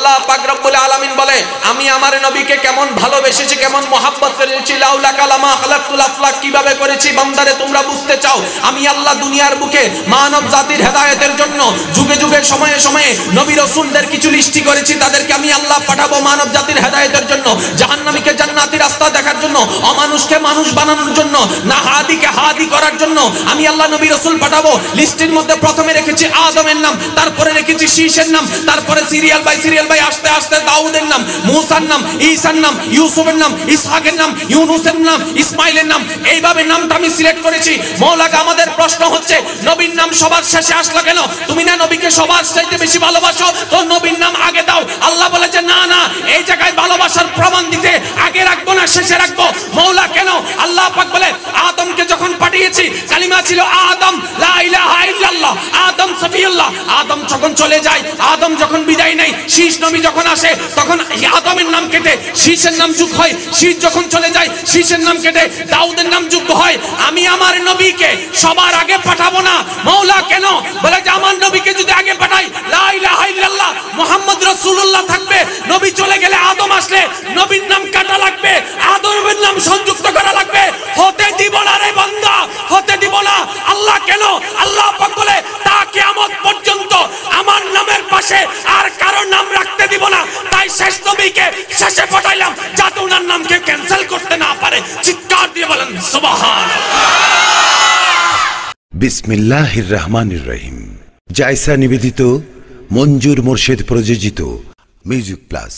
আল্লাহ পাক রব্বুল আলামিন বলে আমি আমার নবীকে কেমন ভালোবেসেছি, কেমন মহব্বত করেছি। লাউলা কালামা খালাকতুল আফলাক, কিভাবে করেছি বান্দারে তোমরা বুঝতে চাও? আমি আল্লাহ দুনিয়ার বুকে মানব জাতির হেদায়েতের জন্য যুগে যুগে সময়ে সময়ে নবী রাসূলদের কিছু লিস্টি করেছি, তাদেরকে আমি আল্লাহ পাঠাবো মানব জাতির হেদায়েতের জন্য, জাহান্নামীকে জান্নাতি রাস্তা দেখার জন্য, অমানুষকে মানুষ বানানোর জন্য, না হাদিকে হাদি করার জন্য আমি আল্লাহ নবী রাসূল পাঠাবো। লিস্টের মধ্যে প্রথমে রেখেছি আদমের নাম, তারপরে রেখেছি শীষের নাম, তারপরে সিরিয়াল বাই আস্তে আস্তে দাউদের নাম, মূসার নাম, ঈসার নাম, ইউসুফের নাম, ইসহাকের নাম, ইউনুসের নাম, ইসমাইলের নাম, এইভাবে নামটা আমি সিলেক্ট করেছি। মওলাকে আমাদের প্রশ্ন হচ্ছে নবীর নাম সবার শেষে আসলো কেন? তুমি না নবীকে সবার চাইতে বেশি ভালোবাসো, তো নবীর নাম আগে দাও। আল্লাহ বলে যে না না, এই জায়গায় ভালোবাসার প্রমাণ দিতে আগে রাখবো না শেষে রাখবো। মওলা কেন? আল্লাহ পাক বলে আদমকে যখন পাঠিয়েছি কালিমা ছিল আদম লা ইলাহা ইল্লাল্লাহ, আদম সফিউল্লাহ। আদম যখন চলে যায়, আদম যখন বিদায় নেয়, শীষ নবী যখন আসে তখন আদমের নাম কেটে শীষের নাম যুক্ত হয়, শীষ যখন চলে যায় শীষের নাম কেটে দাউদের নাম যুক্ত হয়। আমি আমার নবীকে সবার আগে পাঠাবো না। মওলা কেন? বলে যে আমার নবীকে যদি আগে পাঠাই লা ইলাহা ইল্লাল্লাহ মুহাম্মদ রাসূলুল্লাহ থাকবে, নবী চলে গেলে আদম আসলে নবীর নাম কাটা লাগবে, আদমের নাম সংযুক্ত করা লাগবে। হতে দিব না রে বান্দা, হতে দিব না। আল্লাহ কেন? আল্লাহ পাক বলে তা কিয়ামত পর্যন্ত আমার নামের পাশে আর কারো নাম রাখতে দিব না। তাই শেষ নবীকে শেষে পাঠাইলাম যাতে ওনার নামকে ক্যান্সেল করতে না পারে। চিৎকার দিয়ে বলেন সুবহানাল্লাহ। বিসমিল্লাহির রহমানির রহিম। জায়সা নিবেদিত, মঞ্জুর মোর্শেদ প্রযোজিত মিউজিক প্লাস।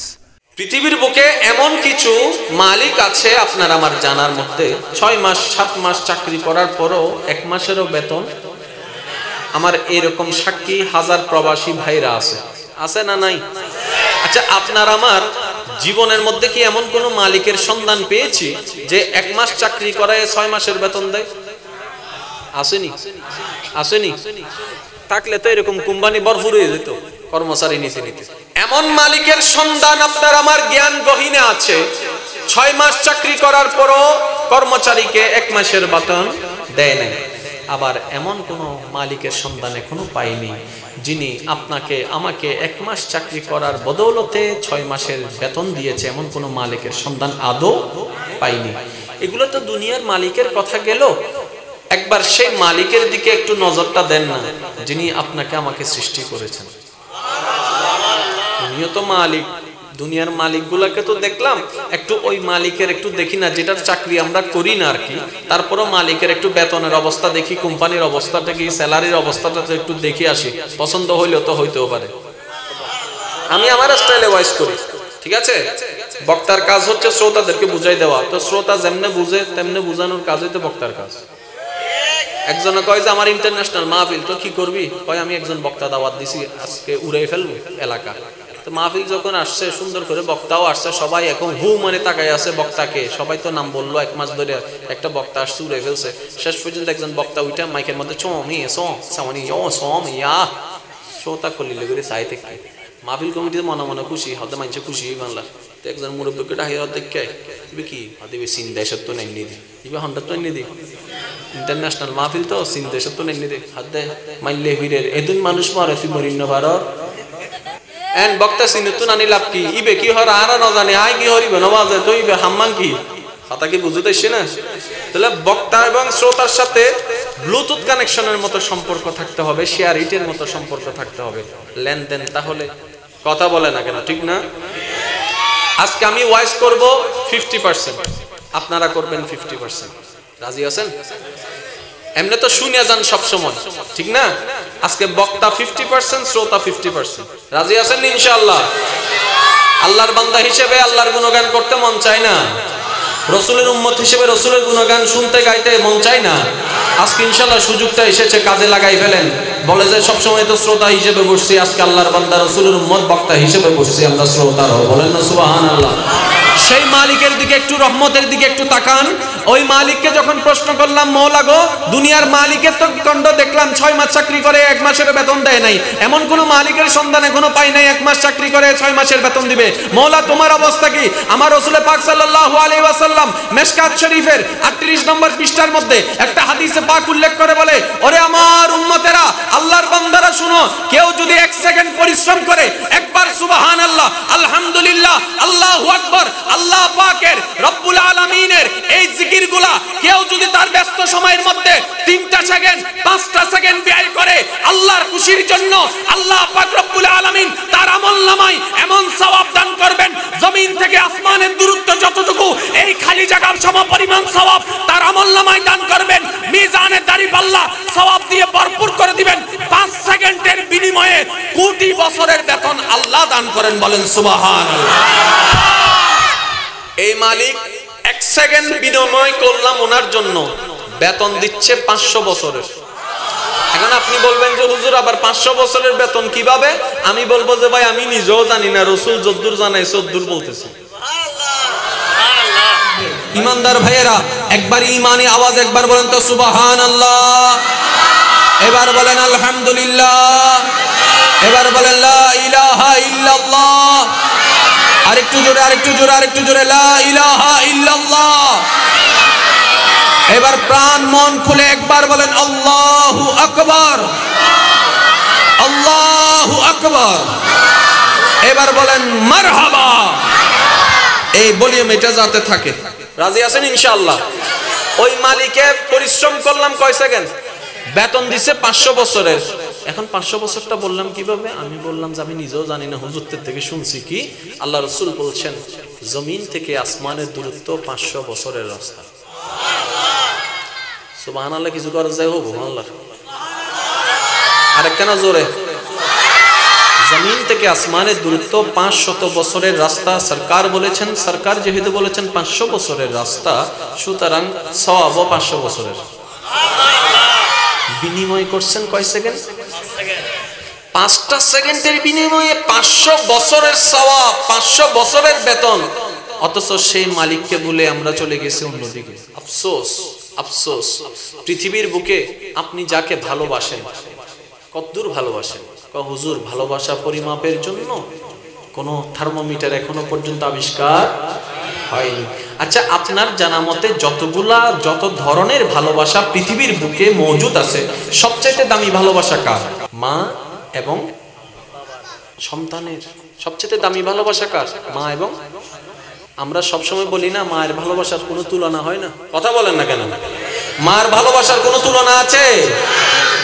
পৃথিবীর বুকে এমন কিছু মালিক আছে আপনার আমার জানার মধ্যে 6 মাস 7 মাস চাকরি করার পরও 1 মাসেরও বেতন। আমার এরকম সাক্ষী হাজার প্রবাসী ভাইরা আছে না নাই? আচ্ছা, আপনার আমার জীবনের মধ্যে কি এমন কোন মালিকের সন্ধান পেয়েছি যে 1 মাস চাকরি করায় 6 মাসের বেতন দেয়? আসেনি? থাকলে তো এরকম কোম্পানি ভরপুর হয়ে যেত কর্মচারী নিতে নিতে। এমন মালিকের সন্ধান আপনার আমার জ্ঞান গহীনে আছে, 6 মাস চাকরি করার পরও কর্মচারীকে 1 মাসের বেতন দেয় না। আবার এমন কোন মালিকের সন্ধান এখনো পাইনি যিনি আপনাকে আমাকে 1 মাস চাকরি করার বদৌলতে 6 মাসের বেতন দিয়েছে, এমন কোন মালিকের সন্ধান আদৌ পাইনি। এগুলো তো দুনিয়ার মালিকের কথা গেল, একবার সেই মালিকের দিকে একটু নজরটা দেন না যিনি আপনাকে আমাকে সৃষ্টি করেছেন। উনিও তো মালিক। দুনিয়ার মালিকগুলোকে তো দেখলাম, একটু ওই মালিকের একটু দেখি না, যেটার চাকরি আমরা করি না আর কি, তারপরও মালিকের একটু বেতনের অবস্থা দেখি, কোম্পানির অবস্থাটা কি, স্যালারির অবস্থাটা একটু দেখি আসি, পছন্দ হইলেও তো হইতেও পারে। আমি আমার স্টাইলে ওয়াইজ করি, ঠিক আছে? বক্তার কাজ হচ্ছে শ্রোতাদেরকে বুঝাই দেওয়া, তো শ্রোতা যেমনে বুঝে তেমনে বুঝানোর কাজই তো বক্তার কাজ। একজনে কয় যে আমার ইন্টারন্যাশনাল মাহফিল, তো কি করবি? কয় আমি একজন বক্তা দাওয়াত দিছি, আজকে উড়াই ফেলবো এলাকা। তো মাহফিল যখন আসছে সুন্দর করে, বক্তাও আসছে, সবাই এখন হু মানে তাকাই আছে বক্তাকে, সবাই তো নাম বললো 1 মাস ধরে, একটা বক্তা আসছে উড়ে ফেলছে। শেষ পর্যন্ত একজন বক্তা উঠে মাইকের মধ্যে শ্রোতা করলিলে করে চাই থেকে মাহফিল কমিটিতে মনে মনে খুশি, হতে মানছে খুশি বাংলা। তো একজন মুরব্বীকে ডাকিয়ে দেখে কি দিবে, চীন দেশের তো নেই দি দিবে, 100 তো এনে দি, ইন্টারন্যাশনাল মাহফিল তো চীন দেশের তো নেই দে, হাত দে মাইলে ভিড়ের এদিন মানুষ মারে তুই মরিন্ন ভারত এন বক্তা চিনে তো নানি লাভ কি? ইবে কি হর আর না জানে আয় কি হরিবে নবাজে তো ইবে হাম্মান কি কথা কি বুঝতে আসছে না? তাহলে বক্তা এবং শ্রোতার সাথে ব্লুটুথ কানেকশনের মতো সম্পর্ক থাকতে হবে, শেয়ার ইটের মতো সম্পর্ক থাকতে হবে, লেনদেন। তাহলে কথা বলে না কেন, ঠিক না? আজকে আমি ওয়াইজ করব 50%, আপনারা করবেন 50%। রাজি আছেন? এমনি তো শুনে যান সব সময়, ঠিক না? আজকে বক্তা 50%, শ্রোতা 50%। রাজি আছেন ইনশাআল্লাহ? আল্লাহর বান্দা হিসেবে আল্লাহর গুণগান করতে মন চায় না? রসুলের উম্মত হিসেবে রসুলের গুণগান শুনতে গাইতে মন চায় না? আজকে ইনশাআল্লাহ সুযোগটা এসেছে, কাজে লাগাই ফেলেন। বলে যে সবসময় তো শ্রোতা হিসেবে বসছি, আজকে আল্লাহর বান্দা রসুলের উম্মত বক্তা হিসেবে বসছি, আমরা শ্রোতারও। বলেন না সুবহানাল্লাহ। সেই মালিকের দিকে একটু, রহমতের দিকে একটু তাকান। ওই মালিককে যখন প্রশ্ন করলাম, মওলা গো, দুনিয়ার মালিকের তো কাণ্ড দেখলাম, 6 মাস চাকরি করে 1 মাসের বেতন দেয় নাই, এমন কোন মালিকের সন্ধান এখনো পাই নাই 1 মাস চাকরি করে 6 মাসের বেতন দিবে। মওলা তোমার অবস্থা কি? আমার রাসূল পাক সাল্লাল্লাহু আলাইহি ওয়াসাল্লাম মিশকাত শরীফের 38 নম্বর পৃষ্ঠার মধ্যে একটা হাদিসে পাক উল্লেখ করে বলে, ওরে আমার উম্মতেরা, আল্লাহর বান্দারা শুনো, কেউ যদি 1 সেকেন্ড পরিশ্রম করে, একবার সুবহানাল্লাহ, আলহামদুলিল্লাহ, আল্লাহু আকবার, আল্লাহ পাকের রব্বুল আলামিনের এই জিকিরগুলা কেউ যদি তার ব্যস্ত সময়ের মধ্যে 3টা সেকেন্ড 5টা সেকেন্ড ব্যয় করে আল্লাহর খুশির জন্য, আল্লাহ পাক রব্বুল আলামিন তার আমলনামায় এমন সওয়াব দান করবেন, জমিন থেকে আসমানের দূরত্ব যতটুকু, এই খালি জায়গার সমপরিমাণ সওয়াব তার আমলনামায় দান করবেন। মিজানে দাঁড়িপাল্লা সওয়াব দিয়ে ভরপুর করে দিবেন। 5 সেকেন্ডের বিনিময়ে কোটি বছরের বেতন আল্লাহ দান করেন, বলেন সুবহানাল্লাহ। এই মালিক 1 সেকেন্ড বিনিময় করলাম ওনার জন্য, বেতন দিচ্ছে 500 বছরের। এখন আপনি বলবেন যে হুজুর আবার 500 বছরের বেতন কিভাবে? আমি বলবো যে ভাই আমি নিজেও জানি না, রাসূল যদ্দুর জানাইছে তদ্দুর বলতেছে। ইমানদার ভাইয়েরা, একবার ঈমানি আওয়াজ একবার বলেন তো সুবহানাল্লাহ, এবার বলেন আলহামদুলিল্লাহ, এবার বলেন লা ইলাহা ইল্লাল্লাহ, আরেকটু জোরে, আরেকটু জোরে, আরেকটু জোরে, লা ইলাহা ইল্লাল্লাহ। এবার প্রাণ মন খুলে একবার বলেন আল্লাহু আকবার, আল্লাহু আকবার। এবার বলেন মারহাবা। এই ভলিউম এটা যাতে থাকে। রাজি আছেন ইনশাআল্লাহ? ওই মালিকে পরিশ্রম করলাম কয় সেকেন্ড, বেতন দিছে 500 বছরের। এখন 500 বছরটা বললাম কিভাবে? আমি বললাম যে আমি নিজেও জানি না, হুজুরদের থেকে শুনছি। কি আল্লাহ রাসূল বলছেন, জমিন থেকে আসমানের দূরত্ব 500 বছরের রাস্তা। সুবহানাল্লাহ। কিছু করা যায়? হোক সুবহানাল্লাহ। আরেকটা না জোরে, জমিন থেকে আসমানের দূরত্ব 500 বছরের রাস্তা। সরকার বলেছেন, সরকার যেহেতু বলেছেন 500 বছরের রাস্তা, সুতরাং সওয়াবও 500 বছরের। বিনিময় করছেন কয় সেকেন্ড? 5টা সেকেন্ডের বিনিময়ে 500 বছরের সওয়াব, 500 বছরের বেতন। অথচ সেই মালিককে বলে আমরা চলে গেছি অন্যদিকে। আফসোস, আফসোস। পৃথিবীর বুকে আপনি যাকে ভালোবাসেন, কতদূর ভালোবাসেন? হুজুর ভালোবাসা পরিমাপের জন্য কোনো থার্মোমিটার এখনো পর্যন্ত আবিষ্কার হয়নি। আচ্ছা, আপনার জানা মতে যত ধরনের ভালোবাসা পৃথিবীর বুকে মজুদ আছে, সবচেয়ে দামি ভালোবাসা কার? মা এবং সন্তানের। সবচেয়ে দামি ভালোবাসা কার? মা এবং। আমরা সবসময় বলি না মায়ের ভালোবাসার কোনো তুলনা হয় না? কথা বলেন না কেন? মার ভালোবাসার কোনো তুলনা আছে?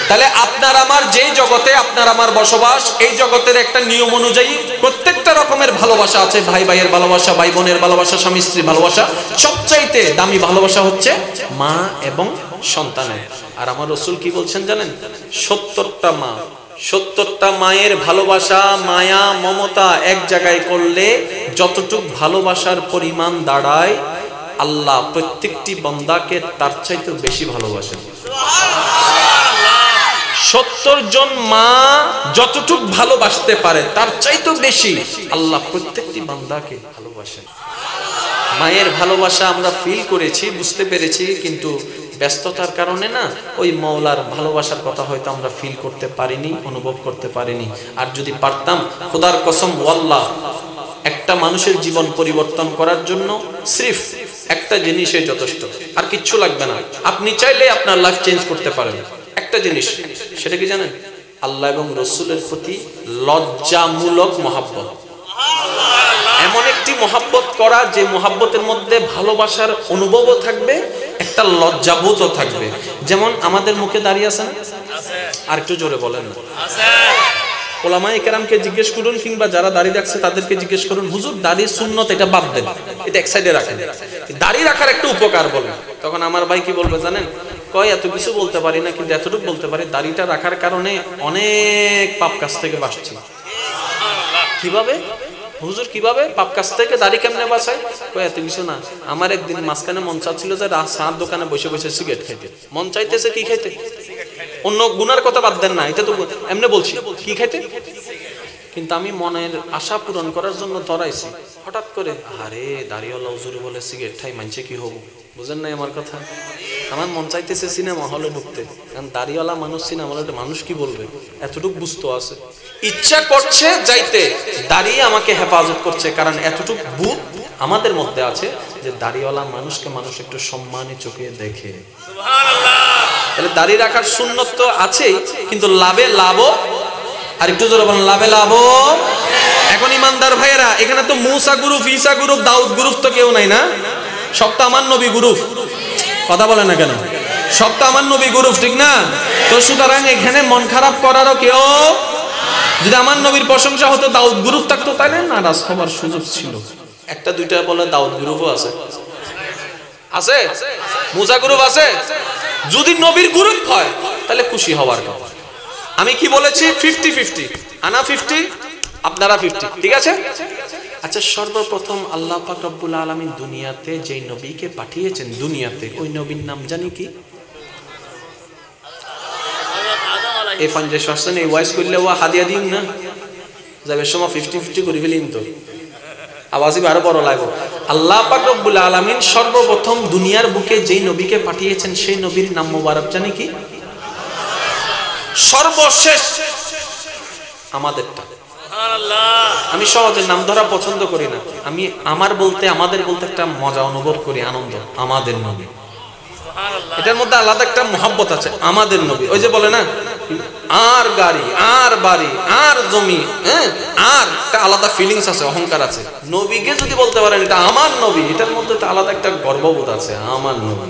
তাহলে আপনার আমার যেই জগতে আপনার আমার বসবাস, এই জগতের একটা নিয়ম অনুযায়ী প্রত্যেকটা রকমের ভালোবাসা আছে। ভাই ভাইয়ের ভালোবাসা, ভাই বোনের ভালোবাসা, স্বামী স্ত্রীর ভালোবাসা। সবচাইতে দামি ভালোবাসা হচ্ছে মা এবং সন্তানের। আর আমার রাসূল কি বলছেন জানেন? 70টা মা, 70টা মায়ের ভালোবাসা, মায়া মমতা এক জায়গায় করলে যতটুক ভালোবাসার পরিমাণ দাঁড়ায়, আল্লাহ প্রত্যেকটি বান্দাকে তার চাইতে বেশি ভালোবাসেন। 70 জন মা যতটুক ভালোবাসতে পারে তার চাইতে বেশি আল্লাহ প্রত্যেকটি বান্দাকে ভালোবাসেন। মায়ের ভালোবাসা আমরা ফিল করেছি, বুঝতে পেরেছি, কিন্তু ব্যস্ততার কারণে না ওই মওলার ভালোবাসার কথা হয়তো আমরা ফিল করতে পারিনি, অনুভব করতে পারিনি। আর যদি পারতাম, খোদার কসম ওয়াল্লাহ, একটা মানুষের জীবন পরিবর্তন করার জন্য সির্ফ একটা জিনিসই যথেষ্ট, আর কিচ্ছু লাগবে না। আপনি চাইলে আপনার লাইফ চেঞ্জ করতে পারেন। একটা জিনিস, সেটা কি জানেন? আল্লাহ এবং রাসূলের প্রতি লজ্জামূলক মহব্বত। এমন একটি মহব্বত করা যে মহব্বতের মধ্যে ভালোবাসার অনুভবও থাকবে, একটা লজ্জাবোধও থাকবে। যেমন আমাদের মুখে দাঁড়িয়ে আছেন, আর একটু জোরে বলেন না। ওলামায়ে কেরামকে জিজ্ঞেস করুন, কিংবা যারা দাড়ি রাখছে তাদেরকে জিজ্ঞেস করুন, হুজুর দাড়ির সুন্নত এটা বাদ দেন, এটা এক সাইডে রাখেন, দাড়ি রাখার একটা উপকার বলেন। তখন আমার ভাই কি বলবে জানেন? কয় এত কিছু বলতে পারি না, কিন্তু এতটুকু বলতে পারি, দাড়িটা রাখার কারণে অনেক পাপ কাজ থেকে বাঁচছি। কিভাবে হুজুর, কিভাবে পাপ কাজ থেকে দাড়ি কেমনে বাঁচায়? কয় এত কিছু না, আমার একদিন মাঝখানে মন চাচ্ছিল যে সাত দোকানে বসে বসে সিগারেট খাইতে। মন চাইতেছে কি খাইতে? অন্য গুনার কথা বাদ দেন না, এটা তো এমনি বলছি, কি খাইতে? কিন্তু আমি মনের আশা পূরণ করার জন্য ধরাইছি, হঠাৎ করে আরে দাড়িওয়ালা হুজুর বলে সিগারেট খাই মানছে কি হবো, বুঝেন নাই আমার কথা? আমার মন চাইতেছে সিনেমা হলে ঢুকতে, কারণ দাড়িওয়ালা মানুষ সিনেমা হলে মানুষ কি বলবে এতটুকু বুঝতে আছে, ইচ্ছা করছে যাইতে, দাঁড়িয়ে আমাকে হেফাজত করছে, কারণ এতটুকু বুধ আমাদের মধ্যে আছে যে দাড়িওয়ালা মানুষকে মানুষ একটু সম্মানী চোখে দেখে। তাহলে দাড়ি রাখার সুন্নত তো আছেই, কিন্তু লাভে লাভও, আর একটু জোরে বলেন লাভে লাভও। এখন ইমানদার ভাইয়েরা, এখানে তো মুসা গ্রুপ, ঈসা গ্রুপ, দাউদ গ্রুপ তো কেউ নাই না, সব তো আমার নবী গ্রুপ, কথা বলে না কেন? সব তো আমার নবী গ্রুপ, ঠিক না? তো সুতরাং এখানে মন খারাপ করারও কেউ, যদি আমার নবীর প্রশংসা হতো দাউদ গ্রুপ থাকতো তাহলে নারাজ হবার সুযোগ ছিল। একটা দুইটা বলে দাউদ গ্রুপও আছে, আছে মুসা গ্রুপ আছে, যদি নবীর গ্রুপ হয় তাহলে খুশি হওয়ার কথা। আমি কি বলেছি? 50-50, আনা 50 আপনারা 50, ঠিক আছে? আচ্ছা, সর্বপ্রথম আল্লাহ পাক রব্বুল আলামিন দুনিয়াতে যেই নবীকে পাঠিয়েছেন দুনিয়াতে, ওই নবীর নাম জানি কি? এই পঞ্চাশ পার্সেন্ট এই ওয়াইস করলে ও হাদিয়া দিন না যাবে সময় 50-50 করে ফেলিন, তো আওয়াজই আরো বড় লাগবে। আল্লাহ পাক রব্বুল আলামিন সর্বপ্রথম দুনিয়ার বুকে যেই নবীকে পাঠিয়েছেন সেই নবীর নাম মোবারক জানি কি? সর্বশেষ আমাদেরটা। আমি সহজে নাম ধরা পছন্দ করি না, আমি আমার বলতে আমাদের বলতে একটা মজা অনুভব করি, আনন্দ। আমাদের নবী, এটার মধ্যে আলাদা একটা মহব্বত আছে। আমাদের নবী, ওই যে বলে না আর গাড়ি আর বাড়ি আর জমি, হ্যাঁ, আর একটা আলাদা ফিলিংস আছে, অহংকার আছে। নবীকে যদি বলতে পারেন এটা আমার নবী, এটার মধ্যে তো আলাদা একটা গর্ববোধ আছে, আমার নবী।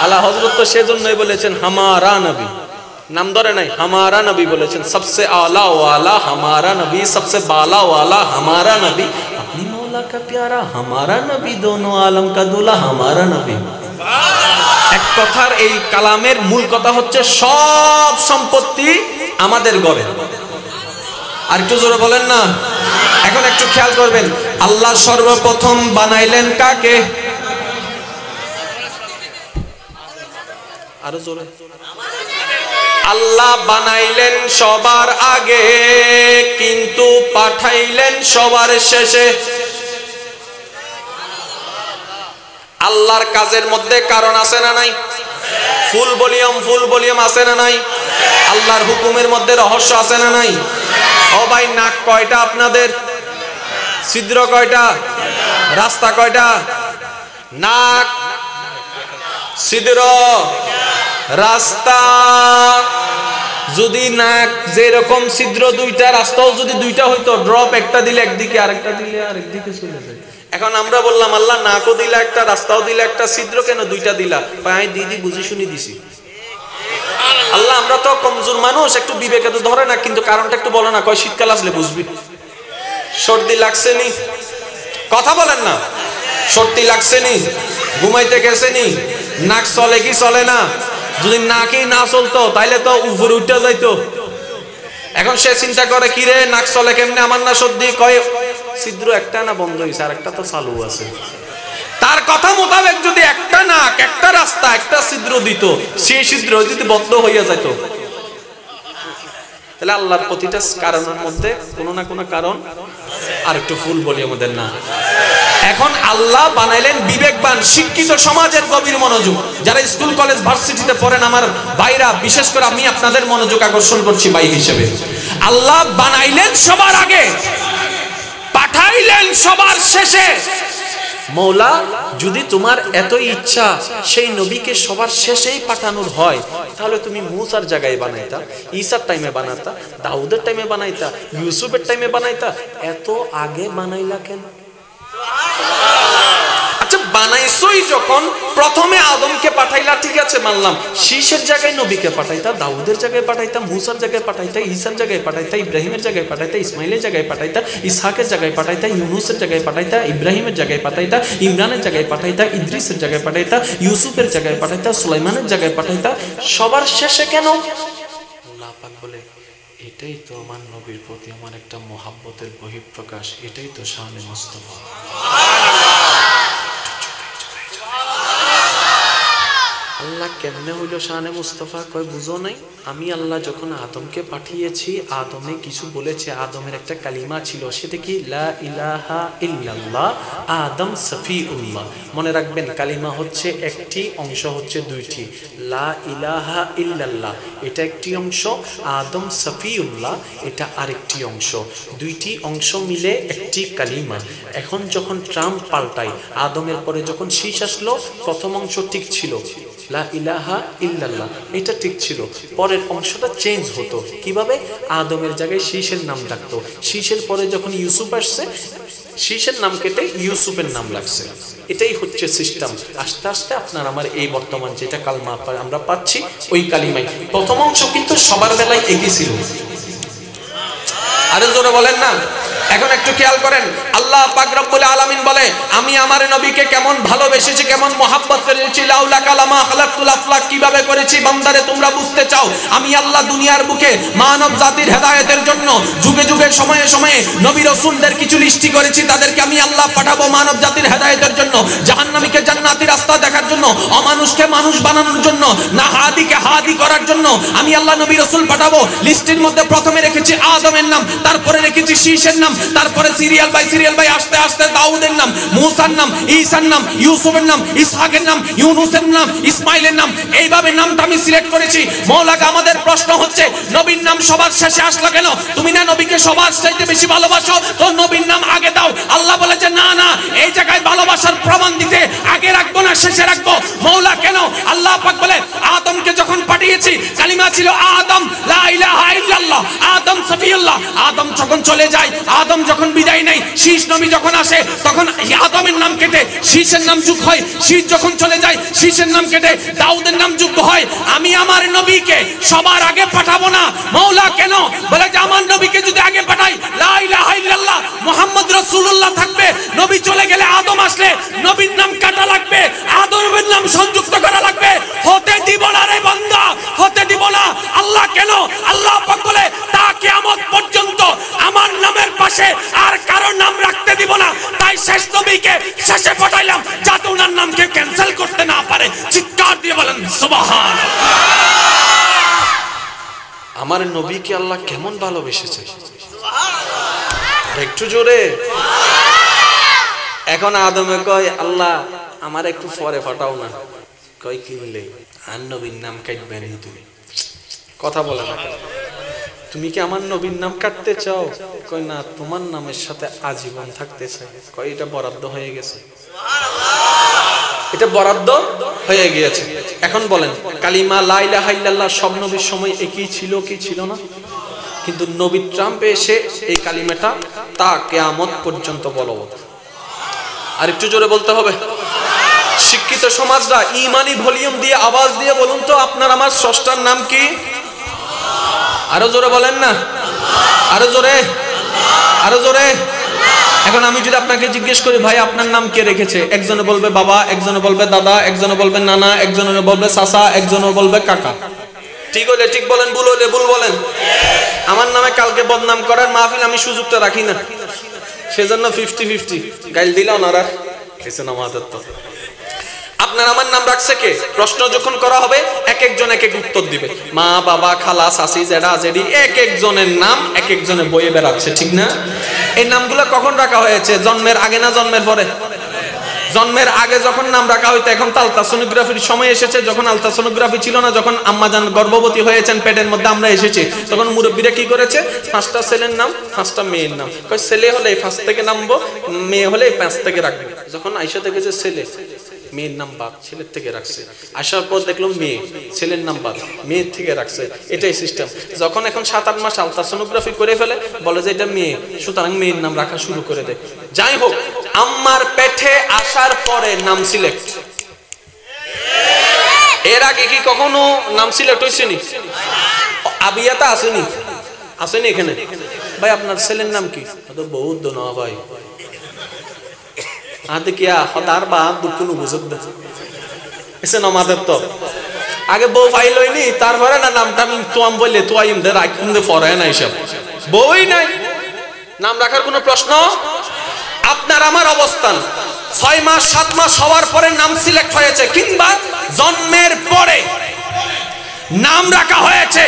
আল্লাহ হযরত তো সেজন্যই বলেছেন হামারা নবী, নাম ধরে নাই, হামারা নবী বলেছেন। সবসে আলা ওয়ালা হামারা নবী, সবসে বালা ওয়ালা হামারা নবী, আপনি মৌলা কা প্যারা হামারা নবী, দোনো আলম কা দুলা হামারা নবী। এক কথার এই কালামের মূল কথা হচ্ছে সব সম্পত্তি আমাদের ঘরে। আর একটু জোরে বলেন না। এখন একটু খেয়াল করবেন, আল্লাহ সর্বপ্রথম বানাইলেন কাকে? আরো জোরে। আল্লাহ বানাইলেন সবার আগে, কিন্তু পাঠাইলেন সবার শেষে। আল্লাহর কাজের মধ্যে কারণ আছে না নাই? ফুল ভলিউম আছে না নাই? আল্লাহর হুকুমের মধ্যে রহস্য আছে না নাই? ও ভাই, নাক কয়টা আপনাদের? ছিদ্র কয়টা? রাস্তা কয়টা? নাক, ছিদ্র, রাস্তা। যদি নাক যেরকম ছিদ্র দুইটা, রাস্তাও যদি দুইটা হইতো, ড্রপ একটা দিলে একদিকে, আরেকটা দিলে আরেকদিকে চলে যায়। এখন আমরা বললাম আল্লাহ নাকও দিলা একটা, রাস্তাও দিলা একটা, ছিদ্র কেন দুইটা দিলা? আমি দিদি বুঝি শুনি দিছি। আল্লাহ, আমরা তো কমজোর মানুষ, একটু বিবেকে তো ধরে না, কিন্তু কারণটা একটু বলো না। কয় শীতকাল আসলে বুঝবি। সর্দি লাগছে নি? কথা বলেন না। সর্দি লাগছে নি? ঘুমাইতে গেছে নি? নাক চলে কি চলে না? যদি নাকেই না চলতো তাইলে তো উপরে উঠে যাইতো। এখন সে চিন্তা করে কি রে নাক চলে কেমনে, আমার না সর্দি। কয় ছিদ্র একটা না বন্ধ হয়েছে, আর একটা তো চালু আছে। তার কথা মোতাবেক যদি একটা নাক, একটা রাস্তা, একটা ছিদ্র দিত, সেই ছিদ্র যদি বন্ধ হইয়া যেত, তাহলে আল্লাহর প্রতিটা কারণের মধ্যে কোনো না কোনো কারণ আর একটু ফুল বলি আমাদের না। এখন আল্লাহ বানাইলেন বিবেকবান শিক্ষিত সমাজের গভীর মনোযোগ। যারা স্কুল কলেজ ভার্সিটিতে পড়েন আমার ভাইরা, বিশেষ করে আমি আপনাদের মনোযোগ আকর্ষণ করছি ভাই হিসেবে। আল্লাহ বানাইলেন সবার আগে, পাঠাইলেন সবার শেষে। মৌলা, যদি তোমার এতই ইচ্ছা সেই নবীকে সবার শেষেই পাঠানোর হয়, তাহলে তুমি মুসার জায়গায় বানাইতা, ঈসার টাইমে বানাইতা, দাউদের টাইমে বানাইতা, ইউসুফের টাইমে বানাইতা, এত আগে বানাইলা কেন? আচ্ছা, বানাইছই যখন, প্রথমে আদমকে পাঠাইলা, ঠিক আছে মানলাম। শীষের জায়গায় নবীকে পাঠাইতা, দাউদের জায়গায় পাঠাইতা, মুসার জায়গায় পাঠাইতা, ঈসার জায়গায় পাঠাইতা, ইব্রাহিমের জায়গায় পাঠাইতা, ইসমাইলের জায়গায় পাঠাইতা, ইসহাকের জায়গায় পাঠাইতা, ইউনুসের জায়গায় পাঠাইতা, ইব্রাহিমের জায়গায় পাঠাইতা, ইমরানের জায়গায় পাঠাইতা, ইদ্রিসের জায়গায় পাঠাইতা, ইউসুফের জায়গায় পাঠাইতা, সুলাইমানের জায়গায় পাঠাইতা, সবার শেষে কেন? আল্লাহ পাক বলে, এটাই তো আমার নবীর প্রতি আমার একটা মহাব্বতের বহিঃপ্রকাশ, এটাই তো শানে মুস্তাফা। আল্লাহ কেমনে হইল শানে মুস্তাফা? কয় বুঝো নাই, আমি আল্লাহ যখন আদমকে পাঠিয়েছি, আদমে কিছু বলেছে, আদমের একটা কালিমা ছিল, সেটা কি লা ইলাহা ইল্লাল্লাহ আদম সফিউল্লাহ। মনে রাখবেন, কালিমা হচ্ছে একটি, অংশ হচ্ছে দুইটি। লা ইলাহা ইল্লাল্লাহ এটা একটি অংশ, আদম সফিউল্লাহ এটা আরেকটি অংশ, দুইটি অংশ মিলে একটি কালিমা। এখন যখন ট্রাম্প পাল্টাই, আদমের পরে যখন শীষ আসলো, প্রথম অংশ ঠিক ছিল, লা ইলাহা ইল্লাল্লাহ এটা ঠিক ছিল, পরের অংশটা চেঞ্জ হতো। কিভাবে? আদমের জায়গায় শীষের নাম ডাকতো, শীষের পরে যখন ইউসুফ আসছে, শীষের নাম কেটে ইউসুফের নাম লাগছে। এটাই হচ্ছে সিস্টেম। আস্তে আস্তে আপনার আমার এই বর্তমান যেটা কালমা আমরা পাচ্ছি, ওই কালিমাই প্রথম অংশ কিন্তু সবার বেলায় একই ছিল। আরে জোরে বলেন না। এখন একটু খেয়াল করেন, আল্লাহ পাক রব্বুল আলামিন বলে, আমি আমার নবীকে কেমন ভালোবেসেছি, কেমন মহাব্বত করেছি। লাউলা কালামা খালাকতুল আফলাক, কিভাবে করেছি বান্দারে তোমরা বুঝতে চাও। আমি আল্লাহ দুনিয়ার বুকে মানব জাতির হেদায়েতের জন্য যুগে যুগে সময়ে সময়ে নবী রাসূলদের কিছু লিস্টি করেছি, তাদেরকে আমি আল্লাহ পাঠাবো মানব জাতির হেদায়েতের জন্য, জাহান্নামীকে জান্নাতি রাস্তা দেখার জন্য, অমানুষকে মানুষ বানানোর জন্য, না হাদিকে হাদি করার জন্য আমি আল্লাহ নবী রাসূল পাঠাবো। লিস্টের মধ্যে প্রথমে রেখেছি আদমের নাম, তারপরে রেখেছি শীষের নাম, তারপরে সিরিয়াল বাই আস্তে আস্তে দাউদের নাম, মুসার নাম, ঈসার নাম, ইউসুফের নাম, ইসহাকের নাম, ইউনুসের নাম, ইসমাইলের নাম, এইভাবে নামটা আমি সিলেক্ট করেছি। মওলাকে আমাদের প্রশ্ন হচ্ছে, নবীর নাম সবার শেষে আসলো কেন? তুমি না নবীকে সবার চাইতে বেশি ভালোবাসো, তো নবীর নাম আগে দাও। আল্লাহ বলে যে না না, এই জায়গায় ভালোবাসার প্রমাণ দিতে আগে রাখবো না, শেষে রাখবো। মওলা কেন? আল্লাহ পাক বলে, আদমকে যখন পাঠিয়েছি কালিমা ছিল আদম, লা ইলাহা ইল্লাল্লাহ আদম সফিউল্লাহ। আদম যখন চলে যায়, আদম যখন বিদায় নেয়, শীষ নবী যখন আসে, তখন আদমের নাম কেটে শীষের নাম যুগ হয়। শীষ যখন চলে যায়, শীষের নাম কেটে দাউদের নাম যুগ হয়। আমি আমার নবীকে সবার আগে পাঠাবো না। মওলা কেন? বলে যে আমার নবীকে যদি আগে পাঠাই, লা ইলাহা ইল্লাল্লাহ মুহাম্মদ রাসূলুল্লাহ থাকবে, নবী চলে গেলে আদম আসলে নবীর নাম কাটা লাগবে, আদমের নাম সংযুক্ত করা লাগবে। হতে দিব না রে বান্দা, হতে দিব না। আল্লাহ কেন? আল্লাহ পাক বলে, তা কিয়ামত পর্যন্ত আমার নামের পাশে আর কারো নাম রাখতে দিব না। তাই শেষ নবীকে শেষে পাঠাইলাম, যাতে ওনার নামকে ক্যান্সেল করতে না পারে। চিৎকার দিয়ে বলেন সুবহানাল্লাহ। আমার নবীকে আল্লাহ কেমন ভালোবেসেছে, আর একটু জোরে। এখন আদমে কয়, আল্লাহ আমার একটু পরে ফাটাও না। কয় কিনলে আর নবীর নাম কাটবেন তুমি? কথা বলে না, তুমি কি আমার নবীর নাম কাটতে চাও? কই না, তোমার নামের সাথে আজীবন থাকতে চাই। কই এটা বরাদ্দ হয়ে গেছে, এটা বরাদ্দ হয়ে গিয়েছে। এখন বলেন, কালিমা লা ইলাহা ইল্লাল্লাহ সব নবীর সময় একই ছিল কি ছিল না? কিন্তু নবী ট্রাম্পে এসে এই কালিমাটা তা কিয়ামত পর্যন্ত বলবৎ। আর একটু জোরে বলতে হবে। শিক্ষিত সমাজরা ঈমানি ভলিউম দিয়ে আওয়াজ দিয়ে বলুন তো, আপনার আমার স্রষ্টার নাম কি? আরো জোরে বলেন না, আরো জোরে, আরো জোরে। এখন আমি যদি আপনাকে জিজ্ঞেস করি, ভাই আপনার নাম কে রেখেছে? একজনে বলবে বাবা, একজনে বলবে দাদা, একজনে বলবে নানা, একজনে বলবে চাচা, একজনে বলবে কাকা। ঠিক হলে ঠিক বলেন, ভুল হলে ভুল বলেন। আমার নামে কালকে বদনাম করার মাহফিল আমি সুযোগটা রাখি না, সেজন্য 50-50 গাইল দিলাম ওনারা। আমাদের তো আপনার আমার নাম রাখছে কে? প্রশ্ন যখন করা হবে, এক একজন এক এক উত্তর দিবে। মা বাবা খালা চাচি জেঠা জেঠি, এক একজনের নাম এক একজনের বইয়ে বেড়াচ্ছে, ঠিক না? এই নামগুলো কখন রাখা হয়েছে? জন্মের আগে না জন্মের পরে? জন্মের আগে যখন নাম রাখা হইতো। এখন তো আলট্রাসোনোগ্রাফির সময় এসেছে, যখন আলট্রাসোনোগ্রাফি ছিল না, যখন আম্মাজান গর্ভবতী হয়েছেন, পেটের মধ্যে আমরা এসেছি, তখন মুরব্বীরা কি করেছে? 5টা ছেলের নাম 5টা মেয়ের নাম। কই ছেলে হলে 5 থেকে নামবো, মেয়ে হলে 5 থেকে রাখবো। যখন আয়েশা দেখেছে ছেলে, মেয়ের নাম বাদ, ছেলের থেকে রাখছে। আসার পর দেখলাম মেয়ে, ছেলের নাম বাদ, মেয়ের থেকে রাখছে। এটাই সিস্টেম। যখন এখন 7-8 মাস আলট্রাসোনোগ্রাফি করে ফেলে, বলে যে এটা মেয়ে, সুতরাং মেয়ের নাম রাখা শুরু করে দেয়। যাই হোক, আম্মার পেটে আসার পরে নাম সিলেক্ট। এর আগে কি কখনো নাম সিলেক্ট হয়েছেনি? আবিয়াতা আসেনি? আসেনি এখানে? ভাই আপনার ছেলের নাম কি? বহুত না ভাই, আদে কিয়া হতার বা দুকুন বুঝত দে এসে আমাদের তো আগে বউ ফাইল হয়নি, তারপরে না নামটা আমি তোয়াম বললে তোয়াইম দে রাখুন দে ফরে না, এইসব বউই নাই, নাম রাখার কোনো প্রশ্ন। আপনার আমার অবস্থান 6 মাস 7 মাস হওয়ার পরে নাম সিলেক্ট হয়েছে, কিংবা জন্মের পরে নাম রাখা হয়েছে।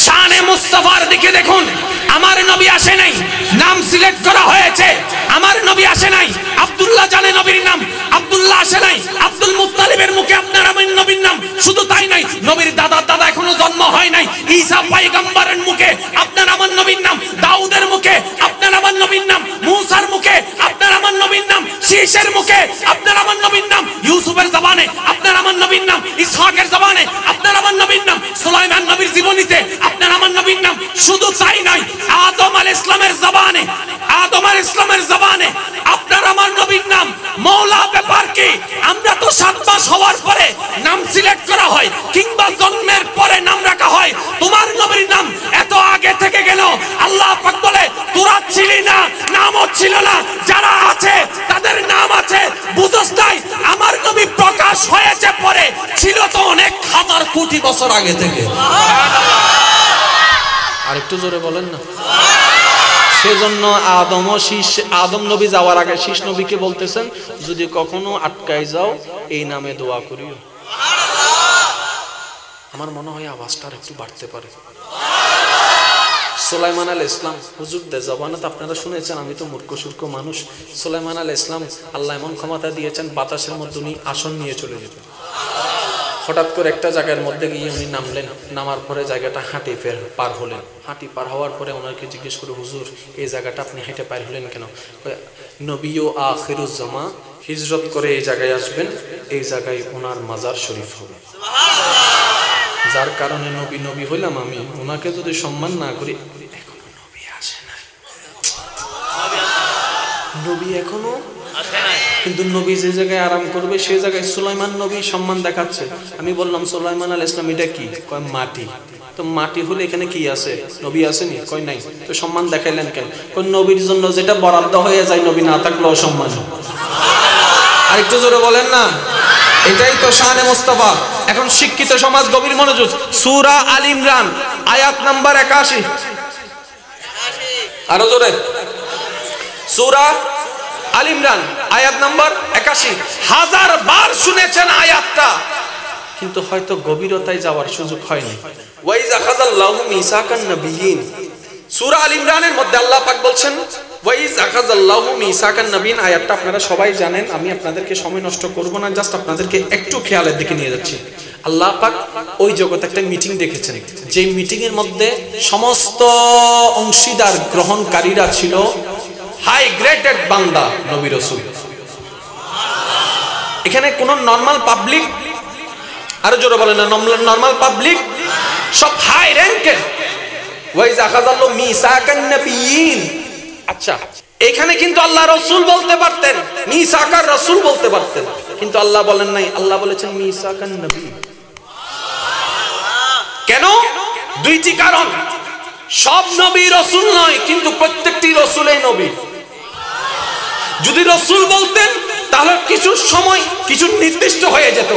শানে মুস্তাফার দিকে দেখুন, আমার নবী আসে নাই, নাম সিলেক্ট করা হয়েছে। আমার নবী আসে নাই, আব্দুল্লাহ জানে নবীর নাম, আব্দুল্লাহ আসে নাই, আব্দুল মুত্তালিবের মুখে আপনার আমার নবীর নাম। শুধু তাই নাই, নবীর দাদার দাদা এখনো জন্ম হয় নাই, ঈসা পয়গম্বরের মুখে আপনার আমার নবীর নাম, দাউদের মুখে আপনার আমার নবীর নাম, মূসার মুখে আপনার আমার নবীর নাম, শীষের মুখে আপনার আমার নবীর নাম, ইউসুফের জবানে আপনার আমার নবীর নাম, ইসহাকের জবানে আপনার আমার নবীর নাম, সুলাইমান নবীর জীবনীতে আপনার আমার নবীর নাম। শুধু তাই নয়, আদম আলাইহিস সালামের জবানে, আদম আলাইহিস সালামের জবানে আপনার আমার নবীর নাম। মওলা ব্যাপার কি, আমরা তো 7 মাস হওয়ার পরে নাম সিলেক্ট করা হয়, কিংবা জন্মের পরে নাম রাখা হয়। তোমার নবীর নাম এত আগে থেকে গেল। আল্লাহ পাক বলে, তোরা ছিলি না, নামও ছিল না, যারা আছে তাদের নাম আছে। বুঝছ নাই, আমার নবী প্রকাশ হয়েছে পরে, ছিল তো অনেক হাজার কোটি বছর আগে থেকে। আর একটু জোরে বলেন না। সেজন্য আদম নবী যাওয়ার আগে শীষ নবীকে বলতেছেন, যদি কখনো আটকাই যাও এই নামে দোয়া করিও। আমার মনে হয় আওয়াজটা একটু বাড়তে পারে। সুলাইমান আলাইহিস সালাম হুজুরদের জবানত আপনারা শুনেছেন, আমি তো মূর্খ সূর্খ মানুষ। সুলাইমান আলাইহিস সালাম আল্লাহ এমন ক্ষমতা দিয়েছেন, বাতাসের মধ্যে উনি আসন নিয়ে চলে যেতেন। হঠাৎ করে একটা জায়গার মধ্যে গিয়ে উনি নামলেন, নামার পরে জায়গাটা হাঁটি পার হলেন। হাঁটি পার হওয়ার পরে ওনাকে জিজ্ঞেস করে, হুজুর এই জায়গাটা আপনি হেঁটে পার হলেন কেন? নবী ও আখিরুজ্জামা হিজরত করে এই জায়গায় আসবেন, এই জায়গায় ওনার মাজার শরীফ হবে, যার কারণে নবী নবী হইলাম আমি। ওনাকে যদি সম্মান না করি, এখনো নবী আসে নাই, নবী এখনো কিন্তু নবী যে জায়গায় আরাম করবে সেই জায়গায় সুলাইমান নবী সম্মান দেখাচ্ছে। আমি বললাম, সুলাইমান আলাইহিস সালাম এটা কি? কয় মাটি। তো মাটি হলে এখানে কি আছে? নবী আসেনি? কয় নাই। তো সম্মান দেখাইলেন কেন? কোন নবীর জন্য যেটা বরাদ্দ হয়ে যায়, নবী না থাকলেও সম্মান। আর একটু জোরে বলেন না। এটাই তো শানে মুস্তাফা। এখন শিক্ষিত সমাজ গভীর মনোযোগ। সূরা আল ইমরান আয়াত নাম্বার 81। আরো জোরে। সূরা আল ইমরান আয়াত নাম্বার 81। 1000 বার শুনেছেন আয়াতটা, কিন্তু হয়তো গভীরতায় যাওয়ার সুযোগ হয়নি। ওয়াইজ আখাযাল্লাহু মিসাকান নাবিয়িন, সূরা আল ইমরানের মধ্যে আল্লাহ পাক বলছেন, ওয়াইজ আখাযাল্লাহু মিসাকান নাবিয়িন। আয়াতটা আপনারা সবাই জানেন, আমি আপনাদেরকে সময় নষ্ট করব না, জাস্ট আপনাদেরকে একটু খেয়ালের দিকে নিয়ে যাচ্ছি। আল্লাহ পাক ওই জগতে একটা মিটিং দেখেছেন, যে মিটিং এর মধ্যে সমস্ত অংশীদার গ্রহণকারীরা ছিল হাই গ্রেডেড বান্দা, নবী রাসূল। এখানে কোন নরমাল পাবলিক, আরো জোরে বলেন না, নরমাল পাবলিক সব হাই র‍্যাঙ্কের। ওয়াইজ আখাযাল্লাহু মিসাকান নাবিয়িন। আচ্ছা, এখানে কিন্তু আল্লাহ রাসূল বলতে পারতেন, মিসাকার রাসূল বলতে পারতেন, কিন্তু আল্লাহ বলেন নাই। আল্লাহ বলেছেন মিসাকান নবী। কেন? দুইটি কারণ। সব নবী রাসূল নয়, কিন্তু প্রত্যেকটি রাসূলই নবী। যদি রাসূল বলতেন তাহলে কিছু সময় কিছু নির্দিষ্ট হয়ে যেত।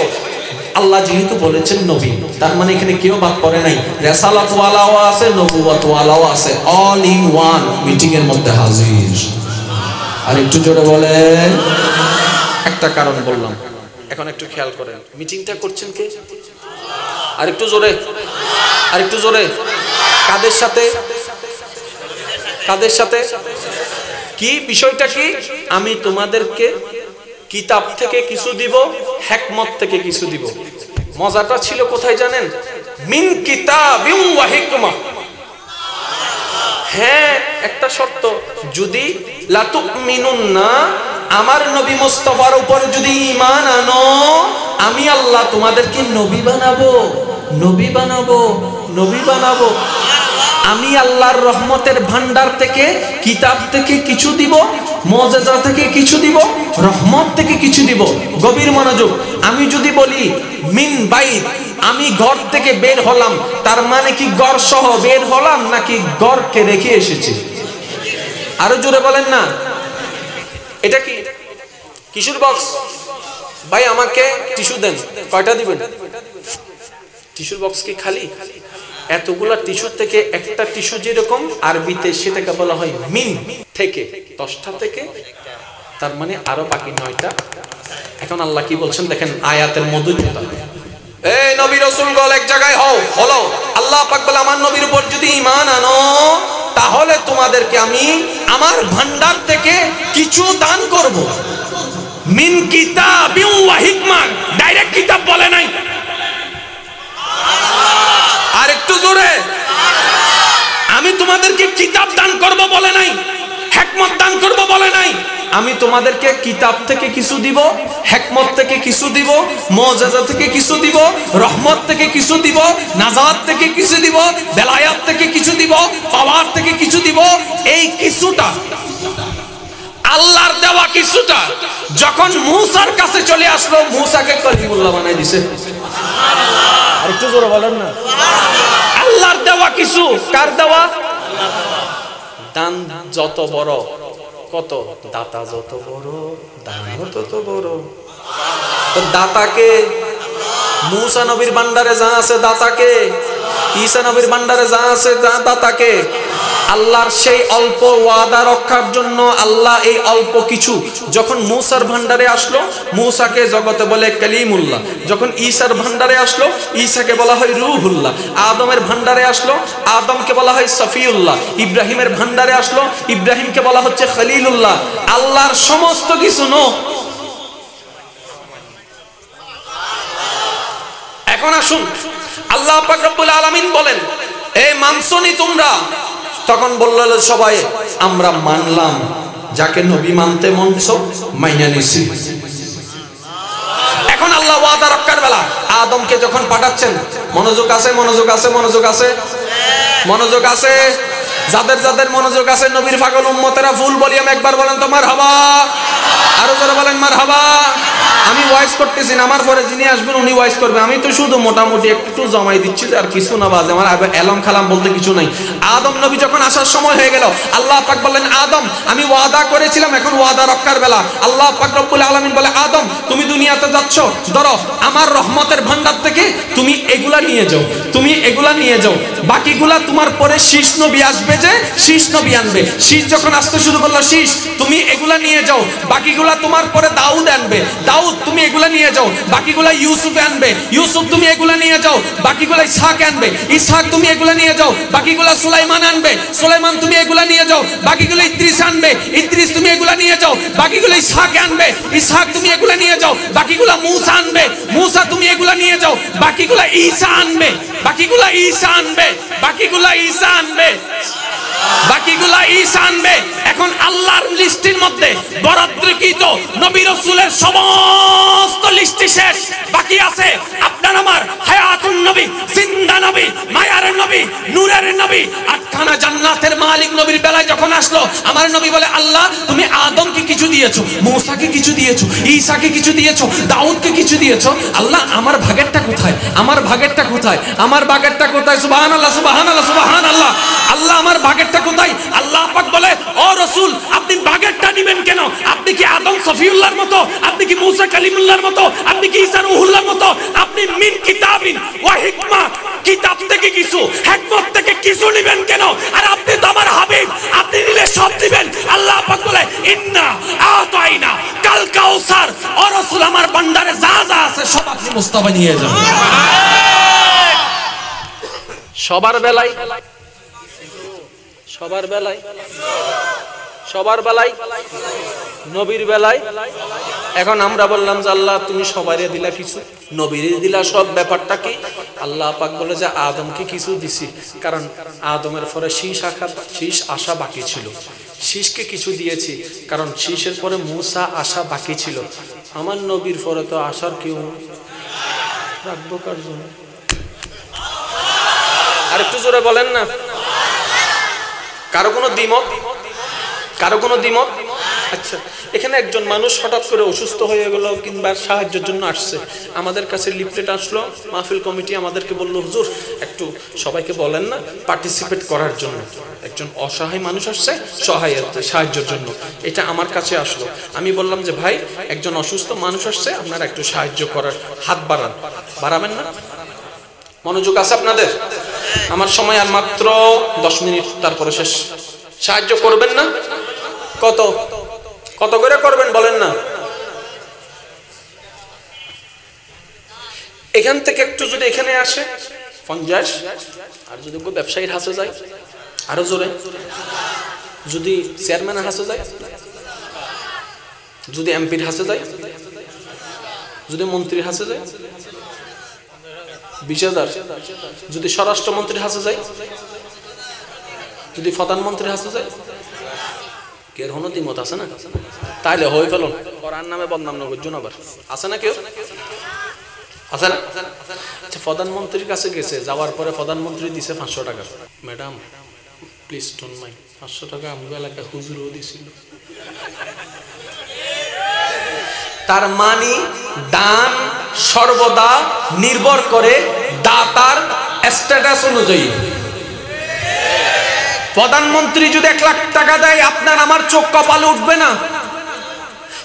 আল্লাহ যেহেতু বলেছেন নবী, তার মানে এখানে কেউ বাদ পড়ে নাই। রিসালাত ওয়ালাও আছে, নবুয়ত ওয়ালাও আছে, অল ইন ওয়ান মিটিং এর মধ্যে হাজির। আর একটু জোরে বলেন। একটা কারণ বললাম, এখন একটু খেয়াল করেন, মিটিংটা করছেন কে? আর একটু জোরে, আর একটু জোরে। কাদের সাথে? কাদের সাথে? কি বিষয়টা কি? আমি তোমাদেরকে কিতাব থেকে কিছু দিব, হিকমত থেকে কিছু দিব। মজাটা ছিল কোথায় জানেন? মিন কিতাবিন ওয়া হিকমা। হ্যাঁ, একটা শর্ত, যদি লা তুমিনুন্না, আমার নবী মুস্তাফার উপর যদি ঈমান আনো, আমি আল্লাহ তোমাদেরকে নবী বানাবো, নবী বানাবো, নবী বানাবো। আমি আল্লাহর রহমতের ভান্ডার থেকে, কিতাব থেকে কিছু দিব, মুজিজা থেকে কিছু দিব, রহমত থেকে কিছু দিব। গভীর মনোযোগ। আমি যদি বলি মিন বাইত, আমি ঘর থেকে বের হলাম, তার মানে কি ঘর সহ বের হলাম নাকি ঘরকে রেখে এসেছি? আরো জোরে বলেন না। এটা কি টিস্যুর বক্স? ভাই আমাকে টিস্যু দেন। কয়টা দিবেন? টিস্যুর বক্স কি খালি? এতগুলা টিস্যু থেকে একটা টিস্যু যেরকম আরবিতে সেটাকে বলা হয় মিন থেকে, 10টা থেকে, তার মানে আরো বাকি 9টা। এখন আল্লাহ কি বলছেন দেখেন আয়াতের মধুরতা। এই নবী রাসূলগণ এক জায়গায় হলো আল্লাহ পাক বলে আমার নবীর উপর যদি ঈমান আনো তাহলে তোমাদেরকে আমি আমার ভান্ডার থেকে কিছু দান করব। মিন কিতাবিন ওয়া হিকমা, ডাইরেক্ট কিতাব বলে নাই, আর একটু জোরে, আমি তোমাদেরকে কিতাব দান করব বলে নাই, হিকমত দান করব বলে নাই। আমি তোমাদেরকে কিতাব থেকে কিছু দিব, হিকমত থেকে কিছু দিব, মুআজিজা থেকে কিছু দিব, রহমত থেকে কিছু দিব, নাজাত থেকে কিছু দিব, বেলায়াত থেকে কিছু দিব, পাওয়ার থেকে কিছু দিব। এই কিছুটা আল্লাহর দেওয়া কিছুটা যখন মূসার কাছে চলে আসলো, মূসাকে কলিমুল্লাহ বানাই দিয়েছে। সুবহানাল্লাহ, আর একটু জোরে বলেন না। আল্লাহর দেওয়া কিছু, কার দেওয়া? দান যত বড়, কত দাতা যত বড়, দান তত বড়। তো দাতাকে মূসা নবীর ভান্ডারে যা আছে দাতাকে, ঈসা নবীর ভান্ডারে যা আছে দাতাকে। আল্লাহর সেই অল্প ওয়াদা রক্ষার জন্য আল্লাহ এই অল্প কিছু যখন মূসার ভান্ডারে আসলো, মূসাকে জগতে বলে কালিমুল্লাহ। যখন ঈসার ভান্ডারে আসলো, ঈসাকে বলা হয় রূহুল্লাহ। আদমের ভান্ডারে আসলো, আদমকে বলা হয় সফিউল্লাহ। ইব্রাহিমের ভান্ডারে আসলো, ইব্রাহিমকে বলা হচ্ছে খলিলুল্লাহ। আল্লাহর সমস্ত কিছু এখন আসুন আল্লাহ পাক রব্বুল আলামিন বলেন, এ মানসনি তোমরা? তখন বলল সবাই আমরা মানলাম, যাকে নবী মানতে মনছো মাইনা নিছি। এখন আল্লাহ ওয়াদা রক্ষার বেলা আদমকে যখন পাঠাচ্ছেন, মনোযোগ আছে, মনোযোগ আছে, মনোযোগ আছে, মনোযোগ আছে। যাদের যাদের মনোযোগ আছে নবীর পাগল উম্মতেরা ফুল ভলিউম একবার বলেন তো মারহাবা, আরো যারা বলেন মারহাবা। আমি ভয়েস করতেছি না, আমার পরে যিনি আসবেন উনি ভয়েস করবে। আমি তো শুধু মোটামুটি একটু জমাই দিচ্ছি, আর কিছু না বাজে, আমার এলম খালাম বলতে কিছু নাই। আদম নবী যখন আসার সময় হয়ে গেল, আল্লাহ পাক বললেন আদম আমি ওয়াদা করেছিলাম, এখন ওয়াদা রক্ষার বেলা। আল্লাহ পাক রব্বুল আলামিন বলে আদম তুমি দুনিয়াতে যাচ্ছ, ধরো আমার রহমতের ভান্ডার থেকে তুমি এগুলা নিয়ে যাও, তুমি এগুলা নিয়ে যাও, বাকিগুলা তোমার পরে শীষ নবী আসবে, যে শীষ নবী আনবে। শীষ যখন আসতে শুরু করলো, শীষ তুমি এগুলা নিয়ে যাও, বাকিগুলা তোমার পরে দাউদ আনবে, দাউদ তুমি এগুলা নিয়ে যাও, বাকিগুলা ইউসুফ আনবে, ইউসুফ তুমি এগুলা নিয়ে যাও, বাকিগুলা ইসহাক আনবে, ইসহাক তুমি এগুলা নিয়ে যাও, বাকিগুলা সুলাইমান আনবে, সুলাইমান তুমি এগুলা নিয়ে যাও, বাকিগুলা ইদ্রিস আনবে, ইদ্রিস তুমি এগুলা নিয়ে যাও, বাকিগুলা ইসহাক আনবে, ইসহাক তুমি এগুলা নিয়ে যাও, বাকিগুলা মূসা আনবে, মূসা তুমি এগুলা নিয়ে যাও, বাকিগুলা ঈসা আনবে, বাকিগুলা ঈসা আনবে, বাকিগুলা ঈসা আনবে, বাকিগুলা ঈসা আনবে। এখন আল্লাহর লিস্টের মধ্যে বরাদ্দকৃত নবী রাসূলের সমস্ত লিস্ট শেষ, বাকি আছে আপনার আমার হায়াতুন নবী, জিন্দা নবী, মায়ার নবী, নূরের নবী, আটখানা জান্নাতের মালিক নবীর বেলায় যখন আসলো, আমার নবী বলে আল্লাহ তুমি আদমকে কিছু দিয়েছো, মূসাকে কিছু দিয়েছো, ঈসাকে কিছু দিয়েছো, দাউদকে কিছু দিয়েছো, আল্লাহ আমার ভাগেরটা কোথায়? আমার ভাগেরটা কোথায়? আমার ভাগেরটা কোথায়? সুবহানাল্লাহ, সুবহানাল্লাহ, সুবহানাল্লাহ। আল্লাহ আমার ভাগেরটা কোথায়? আল্লাহ পাক বলে ও রাসূল আপনি ভাগেরটা নেবেন কেন? আপনি কি আদম সফিউল্লাহর মতো? আপনি কি মূসা কালিমুল্লাহর মতো? আপনি কি ঈসা রূহুল্লাহর মতো? আপনি মিন কিতাবিন ওয়া হিকমা, কিতাব থেকে কিছু, হিকমত থেকে কিছু নেবেন কেন? আর আপনি তো আমার হাবিব, আপনি নিলে সব দিবেন। আল্লাহ পাক বলে ইন্না আতাইনা কাল কাউসার, ও রাসূল আমার ভান্ডারে যা যা আছে সব আপনি মুস্তাফা নিয়ে যান। সবার বেলায়, সবার বেলায়, সবার বেলায়, নবীর বেলায়। এখন আমরা বললাম যে আল্লাহ তুমি সবারই দিলা কিছু, নবীর দিলা সব, ব্যাপারটা কি? আল্লাহ পাক বলে যে আদমকে কিছু দিছি, কারণ আদমের পরে শীষ আসা বাকি ছিল, শীষকে কিছু দিয়েছি, কারণ শীষের পরে মূসা আসা বাকি ছিল। আমার নবীর পরে তো আসার কেউ রাখবো কার জন্য? আর একটু জোরে বলেন না। কারো কোনো দ্বিমত? কারো কোনো দ্বিমত? আচ্ছা, এখানে একজন মানুষ হঠাৎ করে অসুস্থ হয়ে গেল কিংবা সাহায্যের জন্য আসছে, আমাদের কাছে লিফলেট আসলো, মাহফিল কমিটি আমাদেরকে বলল হুজুর একটু সবাইকে বলেন না পার্টিসিপেট করার জন্য। একজন অসহায় মানুষ আসছে সাহায্যের জন্য, এটা আমার কাছে আসলো। আমি বললাম যে ভাই একজন অসুস্থ মানুষ আসছে, আপনারা একটু সাহায্য করার হাত বাড়ান। বাড়াবেন না? মনোযোগ আছে আপনাদের? আমার সময় আর মাত্র 10 মিনিট, তারপরে শেষ। সাহায্য করবেন না? কত কত করে করবেন বলেন না? এখান থেকে একটু যদি এখানে আসে 50, আর যদি ব্যবসায়ীর হাতে যায় আরো জোরে, যদি চেয়ারম্যানের হাতে যায়, যদি এমপির হাতে যায়, যদি মন্ত্রীর হাতে যায় 20,000, যদি স্বরাষ্ট্রমন্ত্রীর হাতে যায়, যদি প্রধানমন্ত্রীর হাতে যায়, কেউ হনতি মত আছে না? তাইলে হয়ে ফেলুন, ওরার নামে বদনাম না করছেন আবার, আছে না কেউ? আছে না? আচ্ছা, প্রধানমন্ত্রীর কাছে গেছে, যাওয়ার পরে প্রধানমন্ত্রী দিছে 500 টাকা। ম্যাডাম প্লিজ ডোন্ট মাইন্ড, 500 টাকা আমগো এলাকায় হুজুরও দিছিল। তার মানে দান সর্বদা নির্ভর করে দাতার স্ট্যাটাস অনুযায়ী। প্রধানমন্ত্রী যদি 1 লাখ টাকা দেয়, আপনার আমার চোখ কপালে উঠবে না।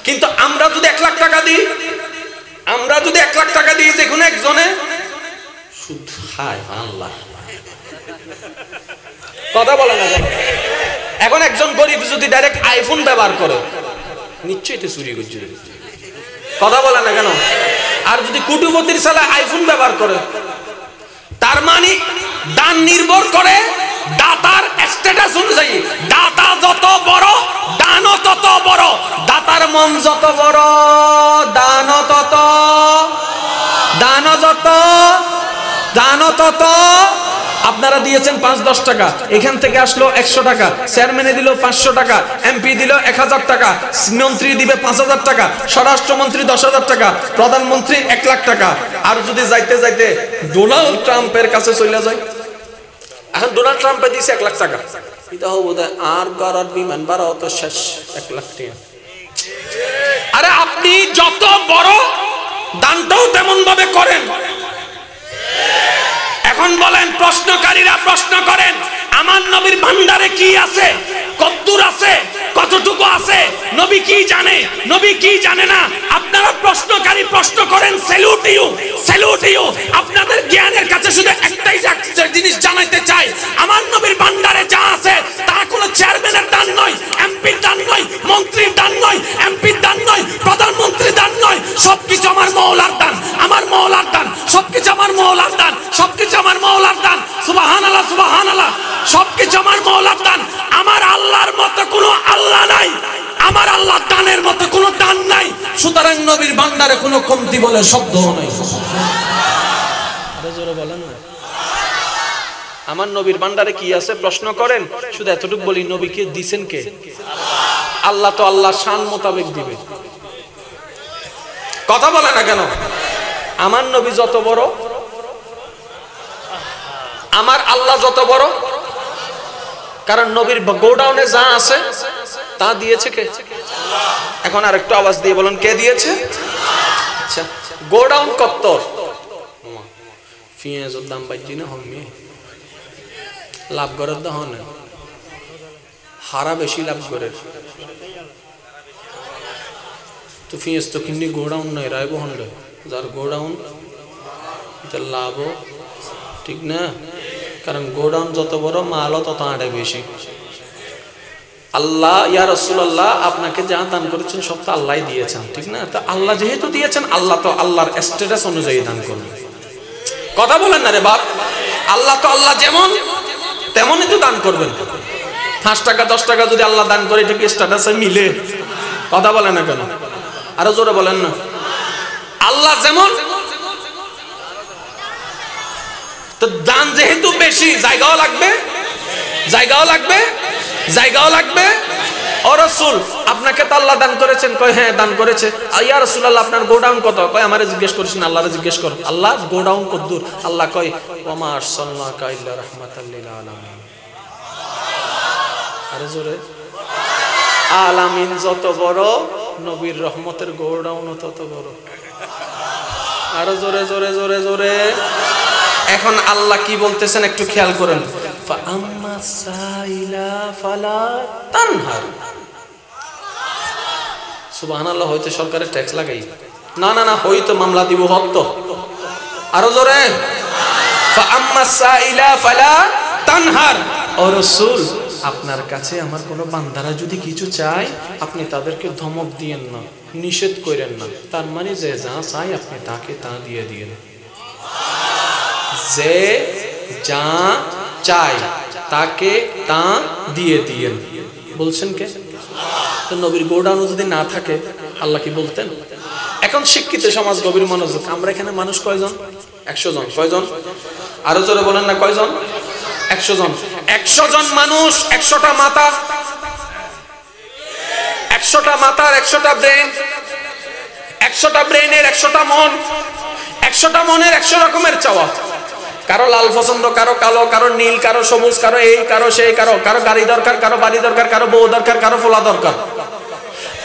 কিন্তু আমরা যদি 1 লাখ টাকা দিই, যে কোনো একজনে সুদ খায়, আল্লাহ কথা বলে না। এখন একজন গরিব যদি ডাইরেক্ট আইফোন ব্যবহার করে, নিশ্চয়ই তো চুরি করছে, কথা বলে না কেন? আর যদি কোটিপতির ছেলে আইফোন ব্যবহার করে, তার মানে দান নির্ভর করে দাতার স্ট্যাটাস অনুযায়ী। দাতা যত বড়, দানও তত বড়। দাতার মন যত বড়, দানও তত। আপনারা দিয়েছেন 5-10 টাকা, এখান থেকে আসলো 100 টাকা, চেয়ারম্যানে দিল 500 টাকা, এমপি দিল 1000 টাকা, মন্ত্রী দিবে 5000 টাকা, স্বরাষ্ট্রমন্ত্রী 10,000 টাকা, প্রধানমন্ত্রী 1 লাখ টাকা। আর যদি যাইতে যাইতে ডোনাল্ড ট্রাম্পের কাছে চলে যায়, এখন ডোনাল্ড ট্রাম্পে দিয়েছে 1 লাখ টাকা, এটা হবো আর গড়ার বিমান ভাড়াও তো শেষ, 1 লাখ টাকা। আরে আপনি যত বড়, দানটাও তেমন ভাবে করেন। এখন বলেন, প্রশ্নকারীরা প্রশ্ন করেন, আমার নবীর ভান্ডারে কি আছে, কতদূর আছে, কতটুকু আছে, নবী কি জানে, নবী কি জানে না? আপনারা প্রশ্নকারী প্রশ্ন করেন, স্যালুট ইউ। আপনাদের জ্ঞানের কাছে শুধু একটাই জিনিস জানাইতে চাই, আমার নবীর ভান্ডারে যা আছে তা কোনো চেয়ারম্যানের দান নয়, এমপির দান নয়, মন্ত্রীর দান নয়, এমপির দান নয়, প্রধানমন্ত্রীর দান নয়। সবকিছু আমার মওলার দান, আমার মওলার দান, সবকিছু আমার মওলার দান, সবকিছু আমার মওলার দান। সুবহানাল্লাহ, সুবহানাল্লাহ। সবকিছু আমার মওলার দান। আমার আল্লাহর মতো কোনো আল্লাহ নাই, আমার আল্লাহ দানের মতো কোনো দান নাই। সুতরাং নবীর ভান্ডারে কোনো কমতি বলে শব্দ নাই। আরে জোরে বলেন না। আমার নবীর ভান্ডারে কি আছে প্রশ্ন করেন, শুধু এতটুকু বলি, নবীকে দিবেন কে? আল্লাহ তো আল্লাহ শান মোতাবেক দিবে, কথা বলে না কেন? আমার নবী যত বড়, আমার আল্লাহ যত বড়। কারণ নবীর গোডাউনে যা আছে তা দিয়েছে কে? এখন আর একটু আওয়াজ দিয়ে বলুন, কে দিয়েছে? আচ্ছা, গোডাউন কত? পেঁয়াজের দাম বাড়ছি না, হমি লাভ করার দাম না, হারা বেশি লাভ করে তো পেঁয়াজ তো কিনি গোডাউন নাই, রায় বহন যার গোডাউন এটা লাভও ঠিক না। কারণ গোডাউন যত বড়, মালও তত আড়ে বেশি। আল্লাহ, ইয়া রাসূলুল্লাহ, আপনাকে যা দান করেছেন সব তো আল্লাহই দিয়েছেন, ঠিক না? তো আল্লাহ যেহেতু দিয়েছেন, আল্লাহ তো আল্লাহর স্ট্যাটাস অনুযায়ী দান করবেন, কথা বলেন না রে বাপ। আল্লাহ তো আল্লাহ যেমন তেমনই তো দান করবেন। 5 টাকা 10 টাকা যদি আল্লাহ দান করে, এটা কি স্ট্যাটাসে মিলে? কথা বলেন না কেন? আরো জোরে বলেন না। আল্লাহ যেমন, তো দান যেহেতু বেশি, জায়গাও লাগবে। ও রাসূল, আপনাকে তো আল্লাহ দান করেছেন। কয় হ্যাঁ দান করেছে। ইয়া রাসূলুল্লাহ, আপনার গোডাউন কত? কয় আমারে জিজ্ঞেস করেছেন, আল্লাহরে জিজ্ঞেস কর। আল্লাহ গোডাউন কতদূর? আল্লাহ কয় ওয়া আরসালনাকা ইল্লা রাহমাতাল লিল আলামিন। আরে জোরে, আলামিন যত বড়, নবীর রহমতের গোডাউনও তত বড়। আরো জোরে জোরে জোরে জোরে। এখন আল্লাহ কি বলতেছেন একটু খেয়াল করেন, ফাআম্মা সাইলা ফালা তানহার। সুবহানাল্লাহ। হয়তো সরকারের ট্যাক্স লাগাই, না না না, হয়তো মামলা দিব হত্ত। আরো জোরে, ফাআম্মা সাইলা ফালা তানহার। ও রাসূল, আপনার কাছে আমার কোনো বান্দারা যদি কিছু চায়, আপনি তাদেরকে ধমক দিয়েন না, নিষেধ করেন না। তার মানে যে যা চাই আপনি তাকে তা দিয়ে দিয়েন। যে যা চায় তাকে তা দিয়ে দিয়েন। বলছেন কে? তো নবীর গোডাউন যদি না থাকে আল্লাহ কি বলতেন? এখন শিক্ষিত সমাজ, গভীর মনোযোগ, আমরা এখানে মানুষ কয়জন? 100 জন। কয়জন? আরো জোরে বলেন না, কয়জন? 100 জন। 100 জন মানুষ, 100টা মাথা, 100টা মাথার 100টা ব্রেন, 100টা ব্রেনের 100টা মন, 100টা মনের 100 রকমের চাওয়া। কারো লাল পছন্দ, কারো কালো, কারো নীল, কারো সবুজ, কারো এই, কারো সেই, কারো গাড়ি দরকার, কারো বাড়ি দরকার, কারো বউ দরকার, কারো ফোলা দরকার।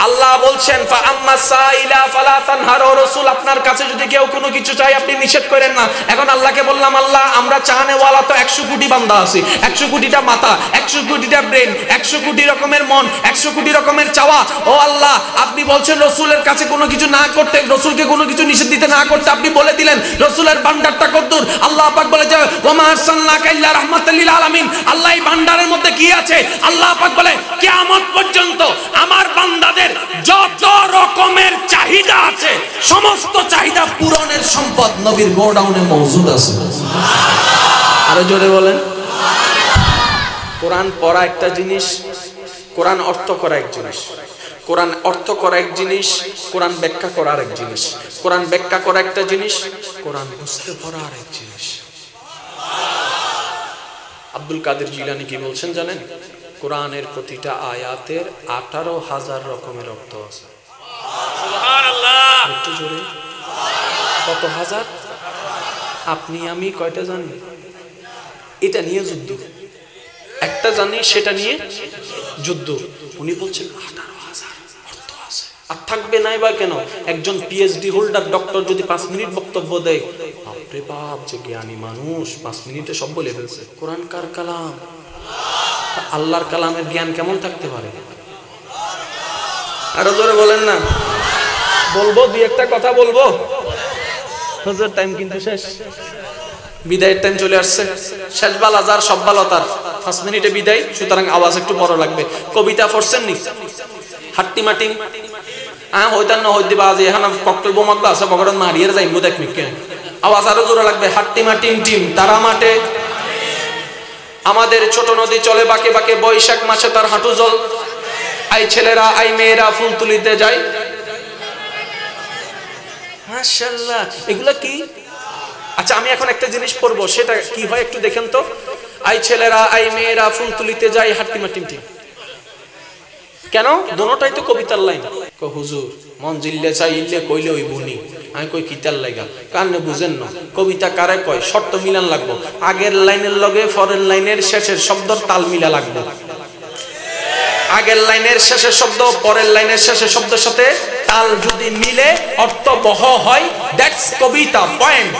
আল্লাহ বলছেন ফা আম্মা সাইলা ফালা তানহার, ও রাসূল আপনার কাছে যদি কেউ কোনো কিছু চাই আপনি নিষেধ করেন না। এখন আল্লাহকে বললাম, আল্লাহ আমরা চাহনেওয়ালা তো 100 কোটি বান্দা আছে, 100 কোটিটা মাথা, 100 কোটিটা ব্রেন, 100 কোটি রকমের মন, 100 কোটি রকমের চাওয়া। ও আল্লাহ আপনি বলছেন রসুলের কাছে কোনো কিছু না করতে, রসুলকে কোনো কিছু নিষেধ দিতে না করতে, আপনি বলে দিলেন রসুলের ভান্ডারটা কতদূর। আল্লাহ পাক বলে যে ওয়া মা আরসালনাকা ইল্লা রাহমাতাল লিল আলামিন, আল্লাহ এই ভান্ডারের মধ্যে কি আছে? আল্লাহ পাক বলে কিয়ামত পর্যন্ত আমার বান্দাদের যত রকমের চাহিদা আছে সমস্ত চাহিদা পূরণের সম্পদ নবীর গোডাউনে মজুদ আছে। আরো জোরে বলেন। কোরআন পড়া একটা জিনিস, কোরআন অর্থ করা এক জিনিস। কোরআন অর্থ করা এক জিনিস, কোরআন ব্যাখ্যা করা আরেক জিনিস। কোরআন ব্যাখ্যা করা একটা জিনিস, কোরআন বুঝতে পড়া আরেক জিনিস। আব্দুল কাদের জিলানী কি বলছেন জানেন? কোরআনের প্রতিটা আয়াতের 18,000 রকমের অর্থ আছে। সুবহানাল্লাহ। একটু জোরে। কত হাজার? আপনি আমি কয়টা জানি? এটা নিয়ে যুদ্ধ। একটা জানি, সেটা নিয়ে যুদ্ধ। উনি বলছেন 18,000 অর্থ আছে। আর থাকবে নাই বা কেন? একজন পিএইচডি হোল্ডার ডক্টর যদি 5 মিনিট বক্তব্য দেয়, বাপরে বাপ যে জ্ঞানী মানুষ, 5 মিনিটে সব বলে ফেলছে। কোরআন কার কালাম? আল্লাহর কালামের জ্ঞান কেমন থাকতে পারে? আরো জোরে বলেন না। বলবো দুই একটা কথা বলবো, হুজুর টাইম কিন্তু শেষ, বিদায়ের টাইম চলে আসছে। শেষ বালা যার সব বালা তার, 5 মিনিটে বিদায়, সুতরাং আওয়াজ একটু বড় লাগবে। কবিতা পড়ছেন নি? হাট্টি মাটি হইতান না হইতে বাজে এখন ককটেল বোমাগুলো আছে পকেটে মারিয়ে যাইবো দেখ মিকে, আওয়াজ আরো জোরে লাগবে। হাট্টি মাটি টিম তারা মাঠে, আমাদের ছোট নদী চলে বাঁকে বাঁকে, বৈশাখ মাসে তার হাঁটু জল, আই ছেলেরা আই মেয়েরা ফুল তুলিতে যায়। মাশাআল্লাহ, এগুলা কি? আচ্ছা আমি এখন একটা জিনিস পড়বো, সেটা কি হয় একটু দেখেন তো। আই ছেলেরা আই মেয়েরা ফুল তুলিতে যায়, হাট্টি মাটি টিম। কেন? দুটোটাই তো কবিতার লাইন। কো হুজুর মন জিল্লে চাইলে কইলে ওই বুনি, আমি কই কিতার লাগা কানে বুঝেন না। কবিতা কারে কয়? শর্ত মিলান লাগবো, আগের লাইনের লগে পরের লাইনের শেষের শব্দর তাল মিলা লাগবে। আগের লাইনের শেষের শব্দ পরের লাইনের শেষের শব্দের সাথে তাল যদি মিলে অর্থ বহ হয়, দ্যাটস কবিতা, পয়েন্ট।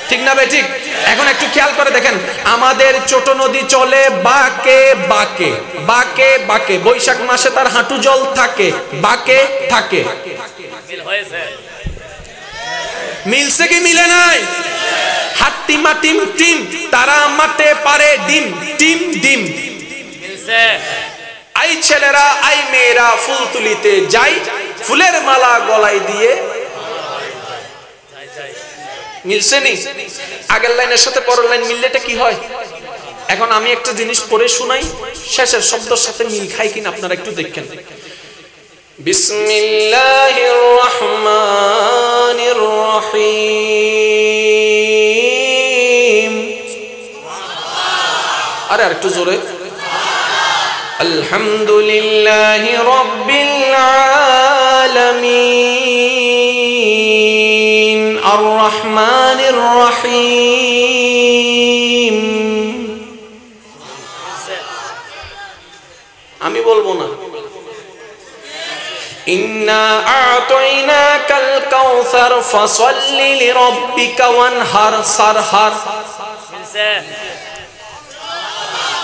ঠিক না ভাই? ঠিক। এখন একটু খেয়াল করে দেখেন, আমাদের ছোট নদী চলে বাঁকে বাঁকে, বাঁকে বাঁকে, বৈশাখ মাসে তার হাঁটু জল থাকে, বাঁকে থাকে। মিলছে কি মিলে নাই? হাট্টি মাটিম টিম তারা মাঠে পারে ডিম টিম ডিম। আই ছেলেরা আই মেয়েরা ফুল তুলিতে যাই, ফুলের মালা গলায় দিয়ে। মিলছে নি? আগের লাইনের সাথে পরের লাইন মিললেটা কি হয়? এখন আমি একটা জিনিস পড়ে শোনাই, শেষের শব্দের সাথে মিল খাই কিনা আপনারা একটু দেখেন। বিসমিল্লাহির রহমানির রহিম। আরে আর একটু জোরে। আলহামদুলিল্লাহি রাব্বিল আলামিন আর রহমানির রহিম। আমি বলবো না। ইন্না আ'তাইনাকাল কাউসার ফাসাল্লি লিরাব্বিকা ওয়ানহার সারহার।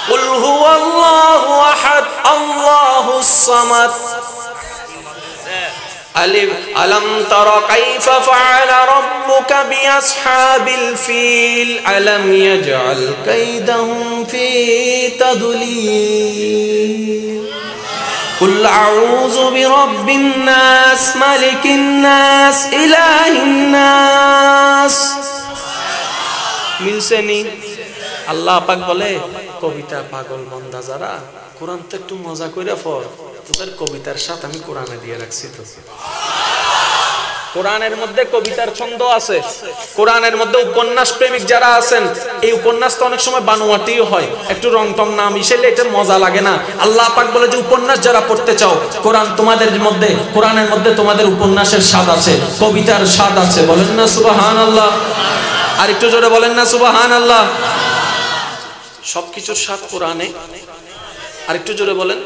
কুল হুয়াল্লাহু আহাদ আল্লাহুস সামাদ। আলিফ আলম তারা কাইফা ফাআলা রাব্বুকা বিআসহাবিল ফিল আলাম ইয়াজআল কাইদাহুম ফি তাদলিল। কুল আউযু বিরাব্বিন নাস মালিকিন নাস ইলাহিন নাস। মিলছে নি? আল্লাহ পাক বলে কবিতা পাগল বান্দা যারা কোরআন তো একটু মজা কইরা পড়, তোদের কবিতার সাথে আমি কোরআনে দিয়ে রাখছি। তো কোরআনের মধ্যে কবিতার ছন্দ আছে, কোরআনের মধ্যে উপন্যাস প্রেমিক যারা আছেন, এই উপন্যাস তো অনেক সময় বানোয়াটিও হয়, একটু রং টং না মিশাইলে এটা মজা লাগে না। আল্লাহ পাক বলে যে উপন্যাস যারা পড়তে চাও, কোরআন তোমাদের মধ্যে, কোরআনের মধ্যে তোমাদের উপন্যাসের স্বাদ আছে, কবিতার স্বাদ আছে। বলেন না সুবহানাল্লাহ? আর একটু জোরে বলেন না সুবহানাল্লাহ? সবকিছুর স্বাদ কোরআনে। আর একটু জোরে বলেন।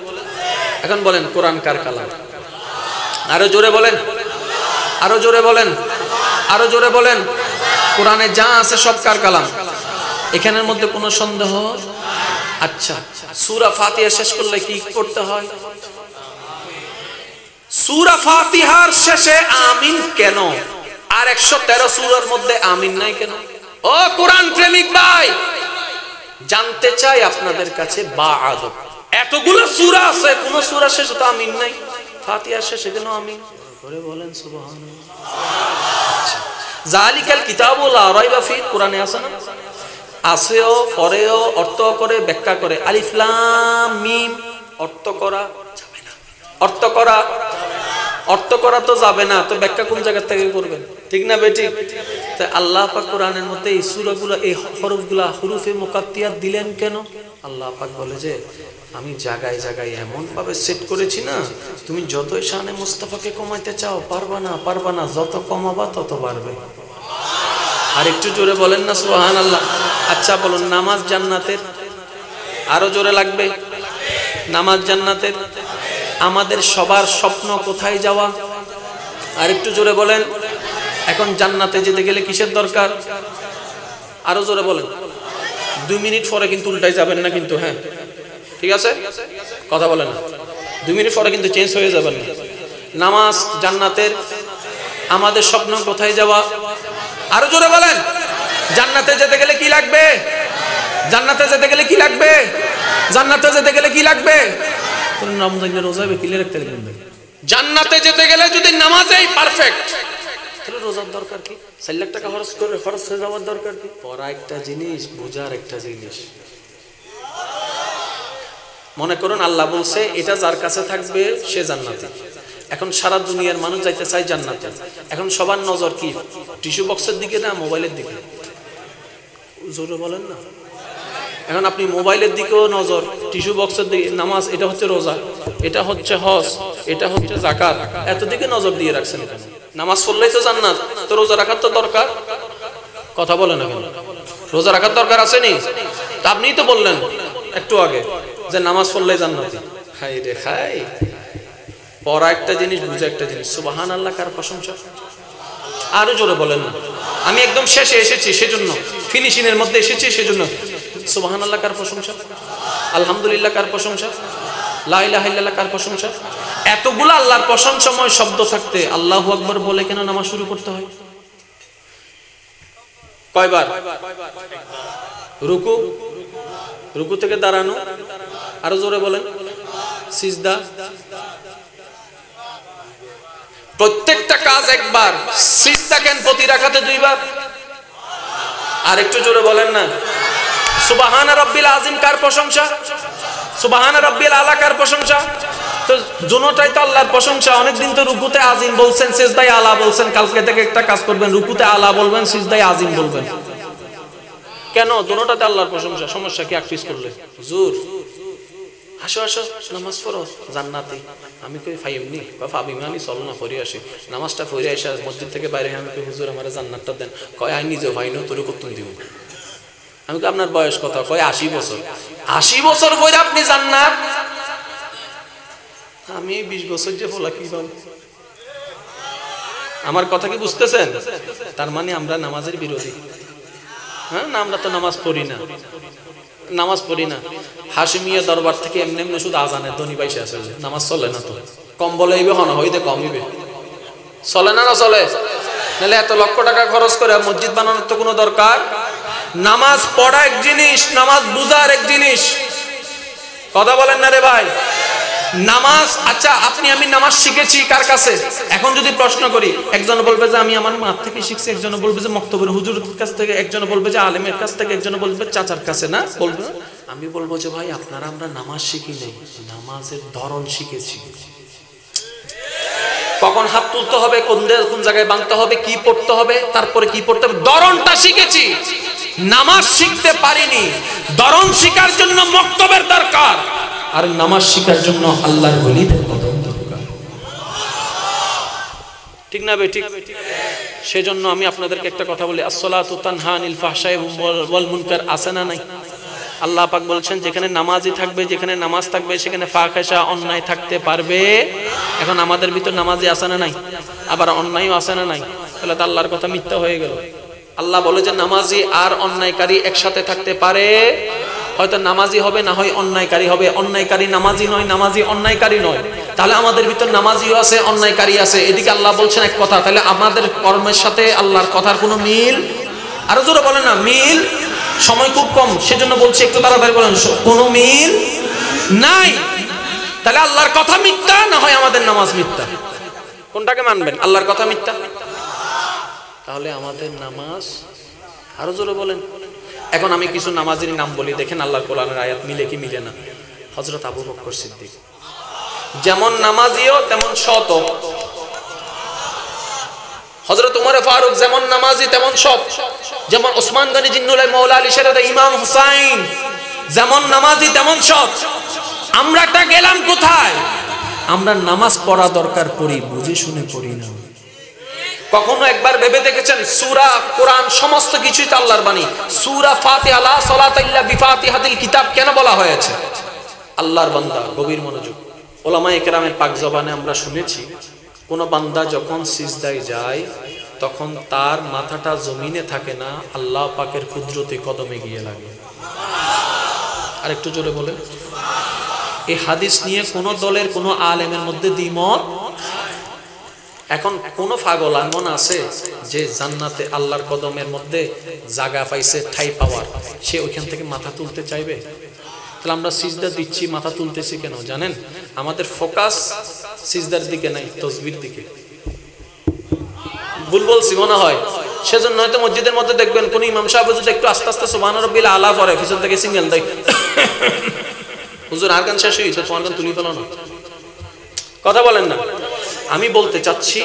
এখন বলেন কোরআন কার কালাম? আরো জোরে বলেন, আরো জোরে বলেন, আরো জোরে বলেন। কোরআনে যা আছে সব কার কালাম? এখানের মধ্যে কোনো সন্দেহ? আচ্ছা, সূরা ফাতিহা শেষ করলে কি করতে হয়? সূরা ফাতিহার শেষে আমিন কেন? আর 113 সূরার মধ্যে আমিন নাই কেন? ও কোরআন প্রেমিক ভাই, জানতে চাই আপনাদের কাছে বা আদব, এতগুলো সূরা আছে, কোন সূরা শেষে তো আমিন নাই, ফাতিহার শেষে কেন আমিন? করে বলেন সুবহানাল্লাহ। জালিকাল কিতাবু লা রাইবা ফি, কোরআনে আছে না? আছেও, পরেও, অর্থ করে, ব্যাখ্যা করে। আলিফ লাম মিম অর্থ করা যাবে না, অর্থ করা, অর্থ করা তো যাবে না, তো ব্যাখ্যা কোন জায়গা থেকে করবেন? ঠিক না বেটি? তাই আল্লাহ পাক কোরআনের মধ্যে এই সূরাগুলো, এই হরফগুলা, হুরুফে মুকাত্তিয়াত দিলেন কেন? আল্লাহ পাক বলে যে আমি জায়গায় জায়গায় এমন ভাবে সেট করেছি না, তুমি যতই শানে মুস্তাফাকে কমাইতে চাও পারবা না, পারবা না, যত কমাবা তত বাড়বে। আর একটু জোরে বলেন না সুবহানাল্লাহ? আচ্ছা বলুন, নামাজ জান্নাতের? আরো জোরে লাগবে। নামাজ জান্নাতের। আমাদের সবার স্বপ্ন কোথায় যাওয়া? আর একটু জোরে বলেন। এখন জান্নাতে যেতে গেলে কিসের দরকার? আরো জোরে বলেন। 2 মিনিট পরে কিন্তু উল্টাই যাবেন না কিন্তু, হ্যাঁ ঠিক আছে? কথা বলেন না, 2 মিনিট পরে কিন্তু চেঞ্জ হয়ে যাবেন না। নামাজ জান্নাতের। আমাদের স্বপ্ন কোথায় যাওয়া? আরো জোরে বলেন। জান্নাতে যেতে গেলে কি লাগবে? জান্নাতে যেতে গেলে কি লাগবে? জান্নাতে যেতে গেলে কি লাগবে? রমজানের রোজা ক্লিয়ার রাখতে লাগবে। জান্নাতে যেতে গেলে যদি নামাজেই পারফেক্ট, তাহলে রোজার দরকার কি? 4 লাখ টাকা খরচ করে খরচ হয়ে যাওয়ার দরকার কি? পড়া একটা জিনিস, বোঝার একটা জিনিস। মনে করুন আল্লাহ বলছে এটা যার কাছে থাকবে সে জান্নাতে। এখন সারা দুনিয়ার মানুষ যাইতে চায় জান্নাতে। এখন সবার নজর কি? টিস্যু বক্সের দিকে না মোবাইলের দিকে? জোরে বলেন না। এখন আপনি মোবাইলের দিকেও নজর, টিস্যু বক্সের দিকে, নামাজ, এটা হচ্ছে রোজা, এটা হচ্ছে হজ, এটা হচ্ছে যাকাত, এত দিকে নজর দিয়ে রাখছেন কেন? নামাজ পড়লেই তো জান্নাত, তো রোজা রাখার তো দরকার। কথা বলেন না কেন? রোজা রাখার দরকার আছে নি? তা আপনিই তো বললেন একটু আগে যে নামাজ পড়লেই জান্নাতি। হাই রে হাই, পড়া একটা জিনিস, বুঝা একটা জিনিস। সুবহানাল্লাহ, কার প্রশংসা? আরো জোরে বলেন না। আমি একদম শেষে এসেছি সেজন্য, ফিনিশিং এর মধ্যে এসেছি সেজন্য। সুবহানাল্লাহ কার প্রশংসা? আলহামদুলিল্লাহ কার প্রশংসা? লা ইলাহা ইল্লাল্লাহ কার প্রশংসা? এতগুলো আল্লাহর প্রশংসাময় শব্দ থাকতে আল্লাহু আকবার বলে কেন নামাজ শুরু করতে হয়? কয়বার? রুকু, রুকু থেকে দাঁড়ানো, আরো জোরে বলেন। সিজদা, প্রত্যেকটা কাজ একবার। সিজদা কেন প্রতি রাকাতে 2 বার? আর একটু জোরে বলেন না। সুবহান রাব্বিল আযীম কার প্রশংসা? সুবহান রাব্বিল আলা কার প্রশংসা? তো দুটোটাই তো আল্লাহর প্রশংসা। অনেকদিন তো রুকুতে আযীম বলছেন, সিজদায় আলা বলছেন, কালকে থেকে একটা কাজ করবেন, রুকুতে আলা বলবেন, সিজদায় আযীম বলবেন। কেন? দুটোটাতে আল্লাহর প্রশংসা। সমস্যা কি এক পিস করলে? হুজুর আসো আসো নামাজ পড়ো জান্নাতে। আমি কই ফাইমনি, কয় ফাবিমি, আমি চল না পড়ে আসি। নামাজটা পড়ে আসা মসজিদ থেকে বাইরে, আমি কই হুজুর আমার জান্নাতটা দেন। কয় আই নিজে ভাই না, তোরে কত দিব। আমি কই আপনার বয়স কত? কয় 80 বছর। 80 বছর পরে আপনি জান্নাত? আমি 20 বছর যে বলা কি বল? আমার কথা কি বুঝতেছেন? তার মানে আমরা নামাজের বিরোধী। হ্যাঁ না, আমরা তো নামাজ পড়ি না, নামাজ পড়ি না। হাশিমিয়া দরবার থেকে এমনি এমনি শুধু আজানের ধ্বনি পাইছে আছে, নামাজ চলে না। তো কম বলে এইবে হন হইতে কমিবে, চলে না? না চলে? নাহলে এত লক্ষ টাকা খরচ করে মসজিদ বানানোর তো কোনো দরকার? নামাজ পড়া এক জিনিস, নামাজ বুঝার এক জিনিস। কথা বলেন না রে ভাই? নামাজ, আচ্ছা আপনি আমি নামাজ শিখেছি কার কাছে? এখন যদি প্রশ্ন করি, একজন বলবে যে আমি আমার মা থেকে শিখছি, একজন বলবে যে মক্তবের হুজুরের কাছ থেকে, একজন বলবে যে আলেমের কাছ থেকে, একজন বলবে চাচার কাছে, না বলবে। আমি বলবো যে ভাই আপনারা আমরা নামাজ শিখি নাই, নামাজের ধরন শিখেছি। কখন হাত তুলতে হবে, কোন জায়গায় বাঁধতে হবে, কি পড়তে হবে, তারপরে কি পড়তে হবে, ধরনটা শিখেছি। নামাজ শিখতে পারিনি। ধরন শিখার জন্য মক্তবের দরকার, আর নামাজ শিখার জন্য আল্লাহর ওলিদের কদম দরকার। ঠিক না বে ঠিক? সেজন্য আমি আপনাদেরকে একটা কথা বলি, আসসালাতু তানহা আনিল ফাহশাই ওয়াল মুনকার, আছে না নাই? আল্লাহ পাক বলছেন যেখানে নামাজই থাকবে, যেখানে নামাজ থাকবে সেখানে ফাহশা অন্যায় থাকতে পারবে। এখন আমাদের ভিতর নামাজি আছে না নাই? আবার অন্যায়ও আছে না নাই? তাহলে তো আল্লাহর কথা মিথ্যা হয়ে গেল। আল্লাহ বলে যে নামাজি আর অন্যায়কারী একসাথে থাকতে পারে, হয়তো নামাজি হবে না হয় অন্যায়কারী হবে। অন্যায়কারী নামাজি নয়, নামাজি অন্যায়কারী নয়। তাহলে আমাদের ভিতর নামাজিও আছে, অন্যায়কারী আছে। এদিকে আল্লাহ বলছেন এক কথা, তাহলে আমাদের কর্মের সাথে আল্লাহর কথার কোনো মিল, আরো জোরে বলেন না মিল। সময় খুব কম, সেজন্য বলছি একটু তাড়াতাড়ি বলেন, কোনো মিল নাই। তাহলে আল্লাহর কথা মিথ্যা, না হয় আমাদের নামাজ মিথ্যা। কোনটাকে মানবেন? আল্লাহর কথা মিথ্যা, তাহলে আমাদের নামাজ, আরো জোরে বলেন। এখন আমি কিছু নামাজের নাম বলি, দেখেন আল্লাহর কোরআনের আয়াত মিলে কি মিলে না। হযরত আবু বকর সিদ্দিক যেমন নামাজিও তেমন সৎ। হযরত ওমর ফারুক যেমন নামাজি তেমন সৎ। যেমন ওসমান গনি জিন্নুল্লাহ মাওলা আলী শরীয়ত ইমাম হুসাইন যেমন নামাজি তেমন সৎ। আমরাটা গেলাম কোথায়? আমরা নামাজ পড়া দরকার পড়ি, বুঝে শুনে পড়ি না। কখনো একবার ভেবে দেখেছেন সূরা কোরআন সমস্ত কিছুই তো আল্লাহর বাণী, সূরা ফাতিহা লা সালাতা ইল্লা বিফাতিহাতিল কিতাব কেন বলা হয়েছে? আল্লাহর বান্দা গভীর মনোযোগ। উলামায়ে কেরামের পাক জবানে আমরা শুনেছি, কোন বান্দা যখন সিজদায় যায় তখন তার মাথাটা জমিনে থাকে না, আল্লাহ পাকের কুদরতি কদমে গিয়ে লাগে। আর একটু জোরে বলে। এই হাদিস নিয়ে কোন দলের কোন আলেমের মধ্যে দ্বিমত। এখন কোন পাগল এমন আছে যে জান্নাতে আল্লাহর কদমের মধ্যে জায়গা পাইছে, ঠাই পাওয়ার, সে ওইখান থেকে মাথা তুলতে চাইবে? তাহলে আমরা সিজদা দিচ্ছি, মাথা তুলতেছি কেন জানেন? আমাদের ফোকাস সিজদার দিকে নাই, তাসবির দিকে। ভুল বলছি মনে হয়। সেজন্য হয়তো মসজিদের মধ্যে দেখবেন কোন ইমাম সাহেব যদি একটু আস্তে আস্তে সুবহান রাব্বিল আলা পড়ে, পিছন থেকে সিগন্যাল দেয়, হুজুর আর গান শেষ হয়েছে, তোমার গান তুলি ফেলো না। কথা বলেন না। আমি বলতে চাচ্ছি,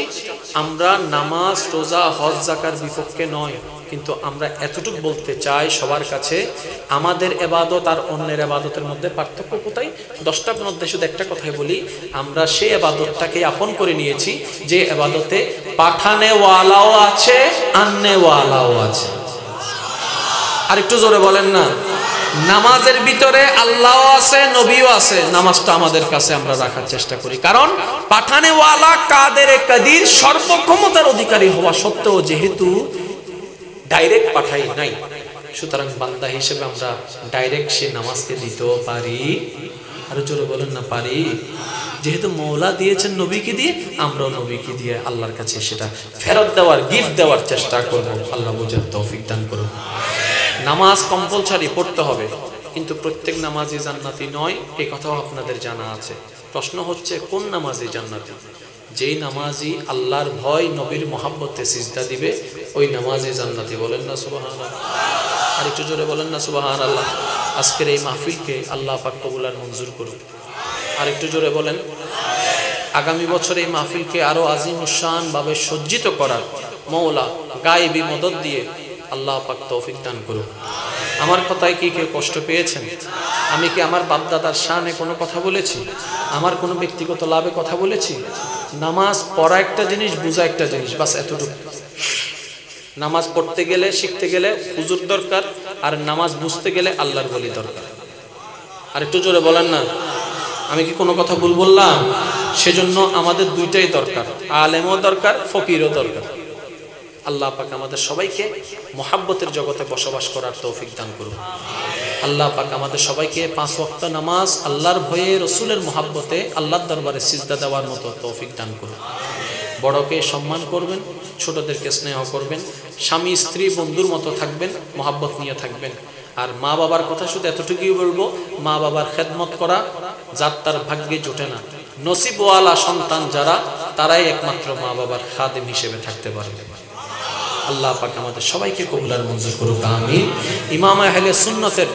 আমরা নামাজ, রোজা, হজ, যাকার বিপক্ষে নয়, কিন্তু আমরা এতটুকু বলতে চাই সবার কাছে, আমাদের ইবাদত আর অন্যের ইবাদতের মধ্যে পার্থক্য কোথায়? 10টার মধ্যে শুধু একটা কথাই বলি, আমরা সেই ইবাদতটাকে আপন করে নিয়েছি যে ইবাদতে পাঠানে ওয়ালাও আছে, আননে ওয়ালাও আছে। আর একটু জোরে বলেন না। নামাজের ভিতরে আল্লাহও আছে, নবীও আছে। নামাজটা আমাদের কাছে আমরা রাখার চেষ্টা করি, কারণ পাঠানে ওয়ালা কাদেরে কাদির সর্বক্ষমতার অধিকারী হওয়া সত্ত্বেও যেহেতু ডাইরেক্ট পাঠাই নাই, সুতরাং বান্দা হিসেবে আমরা ডাইরেক্ট সে নামাজকে দিতেও পারি। আরো জোরে বলেন না, পারি। যেহেতু মওলা দিয়েছেন নবীকে দিয়ে, আমরাও নবীকে দিয়ে আল্লাহর কাছে সেটা ফেরত দেওয়ার, গিফট দেওয়ার চেষ্টা করব। আল্লাহ বুঝার তৌফিক দান করুন। নামাজ কম্পালসারি পড়তে হবে, কিন্তু প্রত্যেক নামাজি জান্নাতি নয়, এই কথাও আপনাদের জানা আছে। প্রশ্ন হচ্ছে কোন নামাজি জান্নাতি? যেই নামাজি আল্লাহর ভয়, নবীর মহাব্বতে সিজদা দিবে, ওই নামাজি জান্নাতি। বলেন না সুবহানাল্লাহ। আর একটু জোরে বলেন না সুবহানাল্লাহ। আজকের এই মাহফিলকে আল্লাহ পাক কবুল আর মঞ্জুর করুন। আর একটু জোরে বলেন। আগামী বছর এই মাহফিলকে আরো আজিম শান ভাবে সজ্জিত করার মওলা গায়েবী মদদ দিয়ে আল্লাহ পাক তৌফিক দান করুন। আমার কথায় কি কেউ কষ্ট পেয়েছেন? আমি কি আমার বাপদাদার শানে কোনো কথা বলেছি? আমার কোনো ব্যক্তিগত লাভে কথা বলেছি? নামাজ পড়া একটা জিনিস, বোঝা একটা জিনিস, বাস এতটুকু। নামাজ পড়তে গেলে, শিখতে গেলে হুজুর দরকার, আর নামাজ বুঝতে গেলে আল্লাহর ওলি দরকার। আর একটু জোরে বলেন না। আমি কি কোনো কথা ভুল বললাম? সেজন্য আমাদের দুইটাই দরকার, আলেমও দরকার, ফকিরও দরকার। আল্লাহ পাক আমাদের সবাইকে মুহাব্বতের জগতে বসবাস করার তৌফিক দান করুন। আল্লাহ পাক আমাদের সবাইকে 5 ওয়াক্ত নামাজ আল্লাহর ভয়ে, রসুলের মুহাব্বতে আল্লাহর দরবারে সিজদা দেওয়ার মতো তৌফিক দান করুন। বড়কে সম্মান করবেন, ছোটদেরকে স্নেহ করবেন, স্বামী স্ত্রী বন্ধুর মতো থাকবেন, মুহাব্বত নিয়ে থাকবেন। আর মা বাবার কথা শুধু এতটুকুই বলবো, মা বাবার খেদমত করা যার তার ভাগ্যে জোটে না। নসিবওয়ালা সন্তান যারা, তারাই একমাত্র মা বাবার খাদেম হিসেবে থাকতে পারে। আল্লাহ পাক আমাদের সবাইকে কবুল আর মঞ্জুর করুক, আমিন। ইমাম আহলে সুন্নতের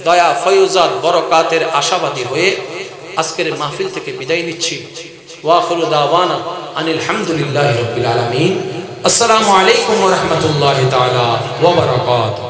দয়া ফয়ুজাত বরকাতের আশাবাদী হয়ে আজকের মাহফিল থেকে বিদায় নিচ্ছি। ওয়া আখিরু দাওয়ানা আনিল হামদুলিল্লাহি রাব্বিল আলামিন। আসসালামু আলাইকুম ওয়া রাহমাতুল্লাহি তাআলা ওয়া বারাকাতুহু।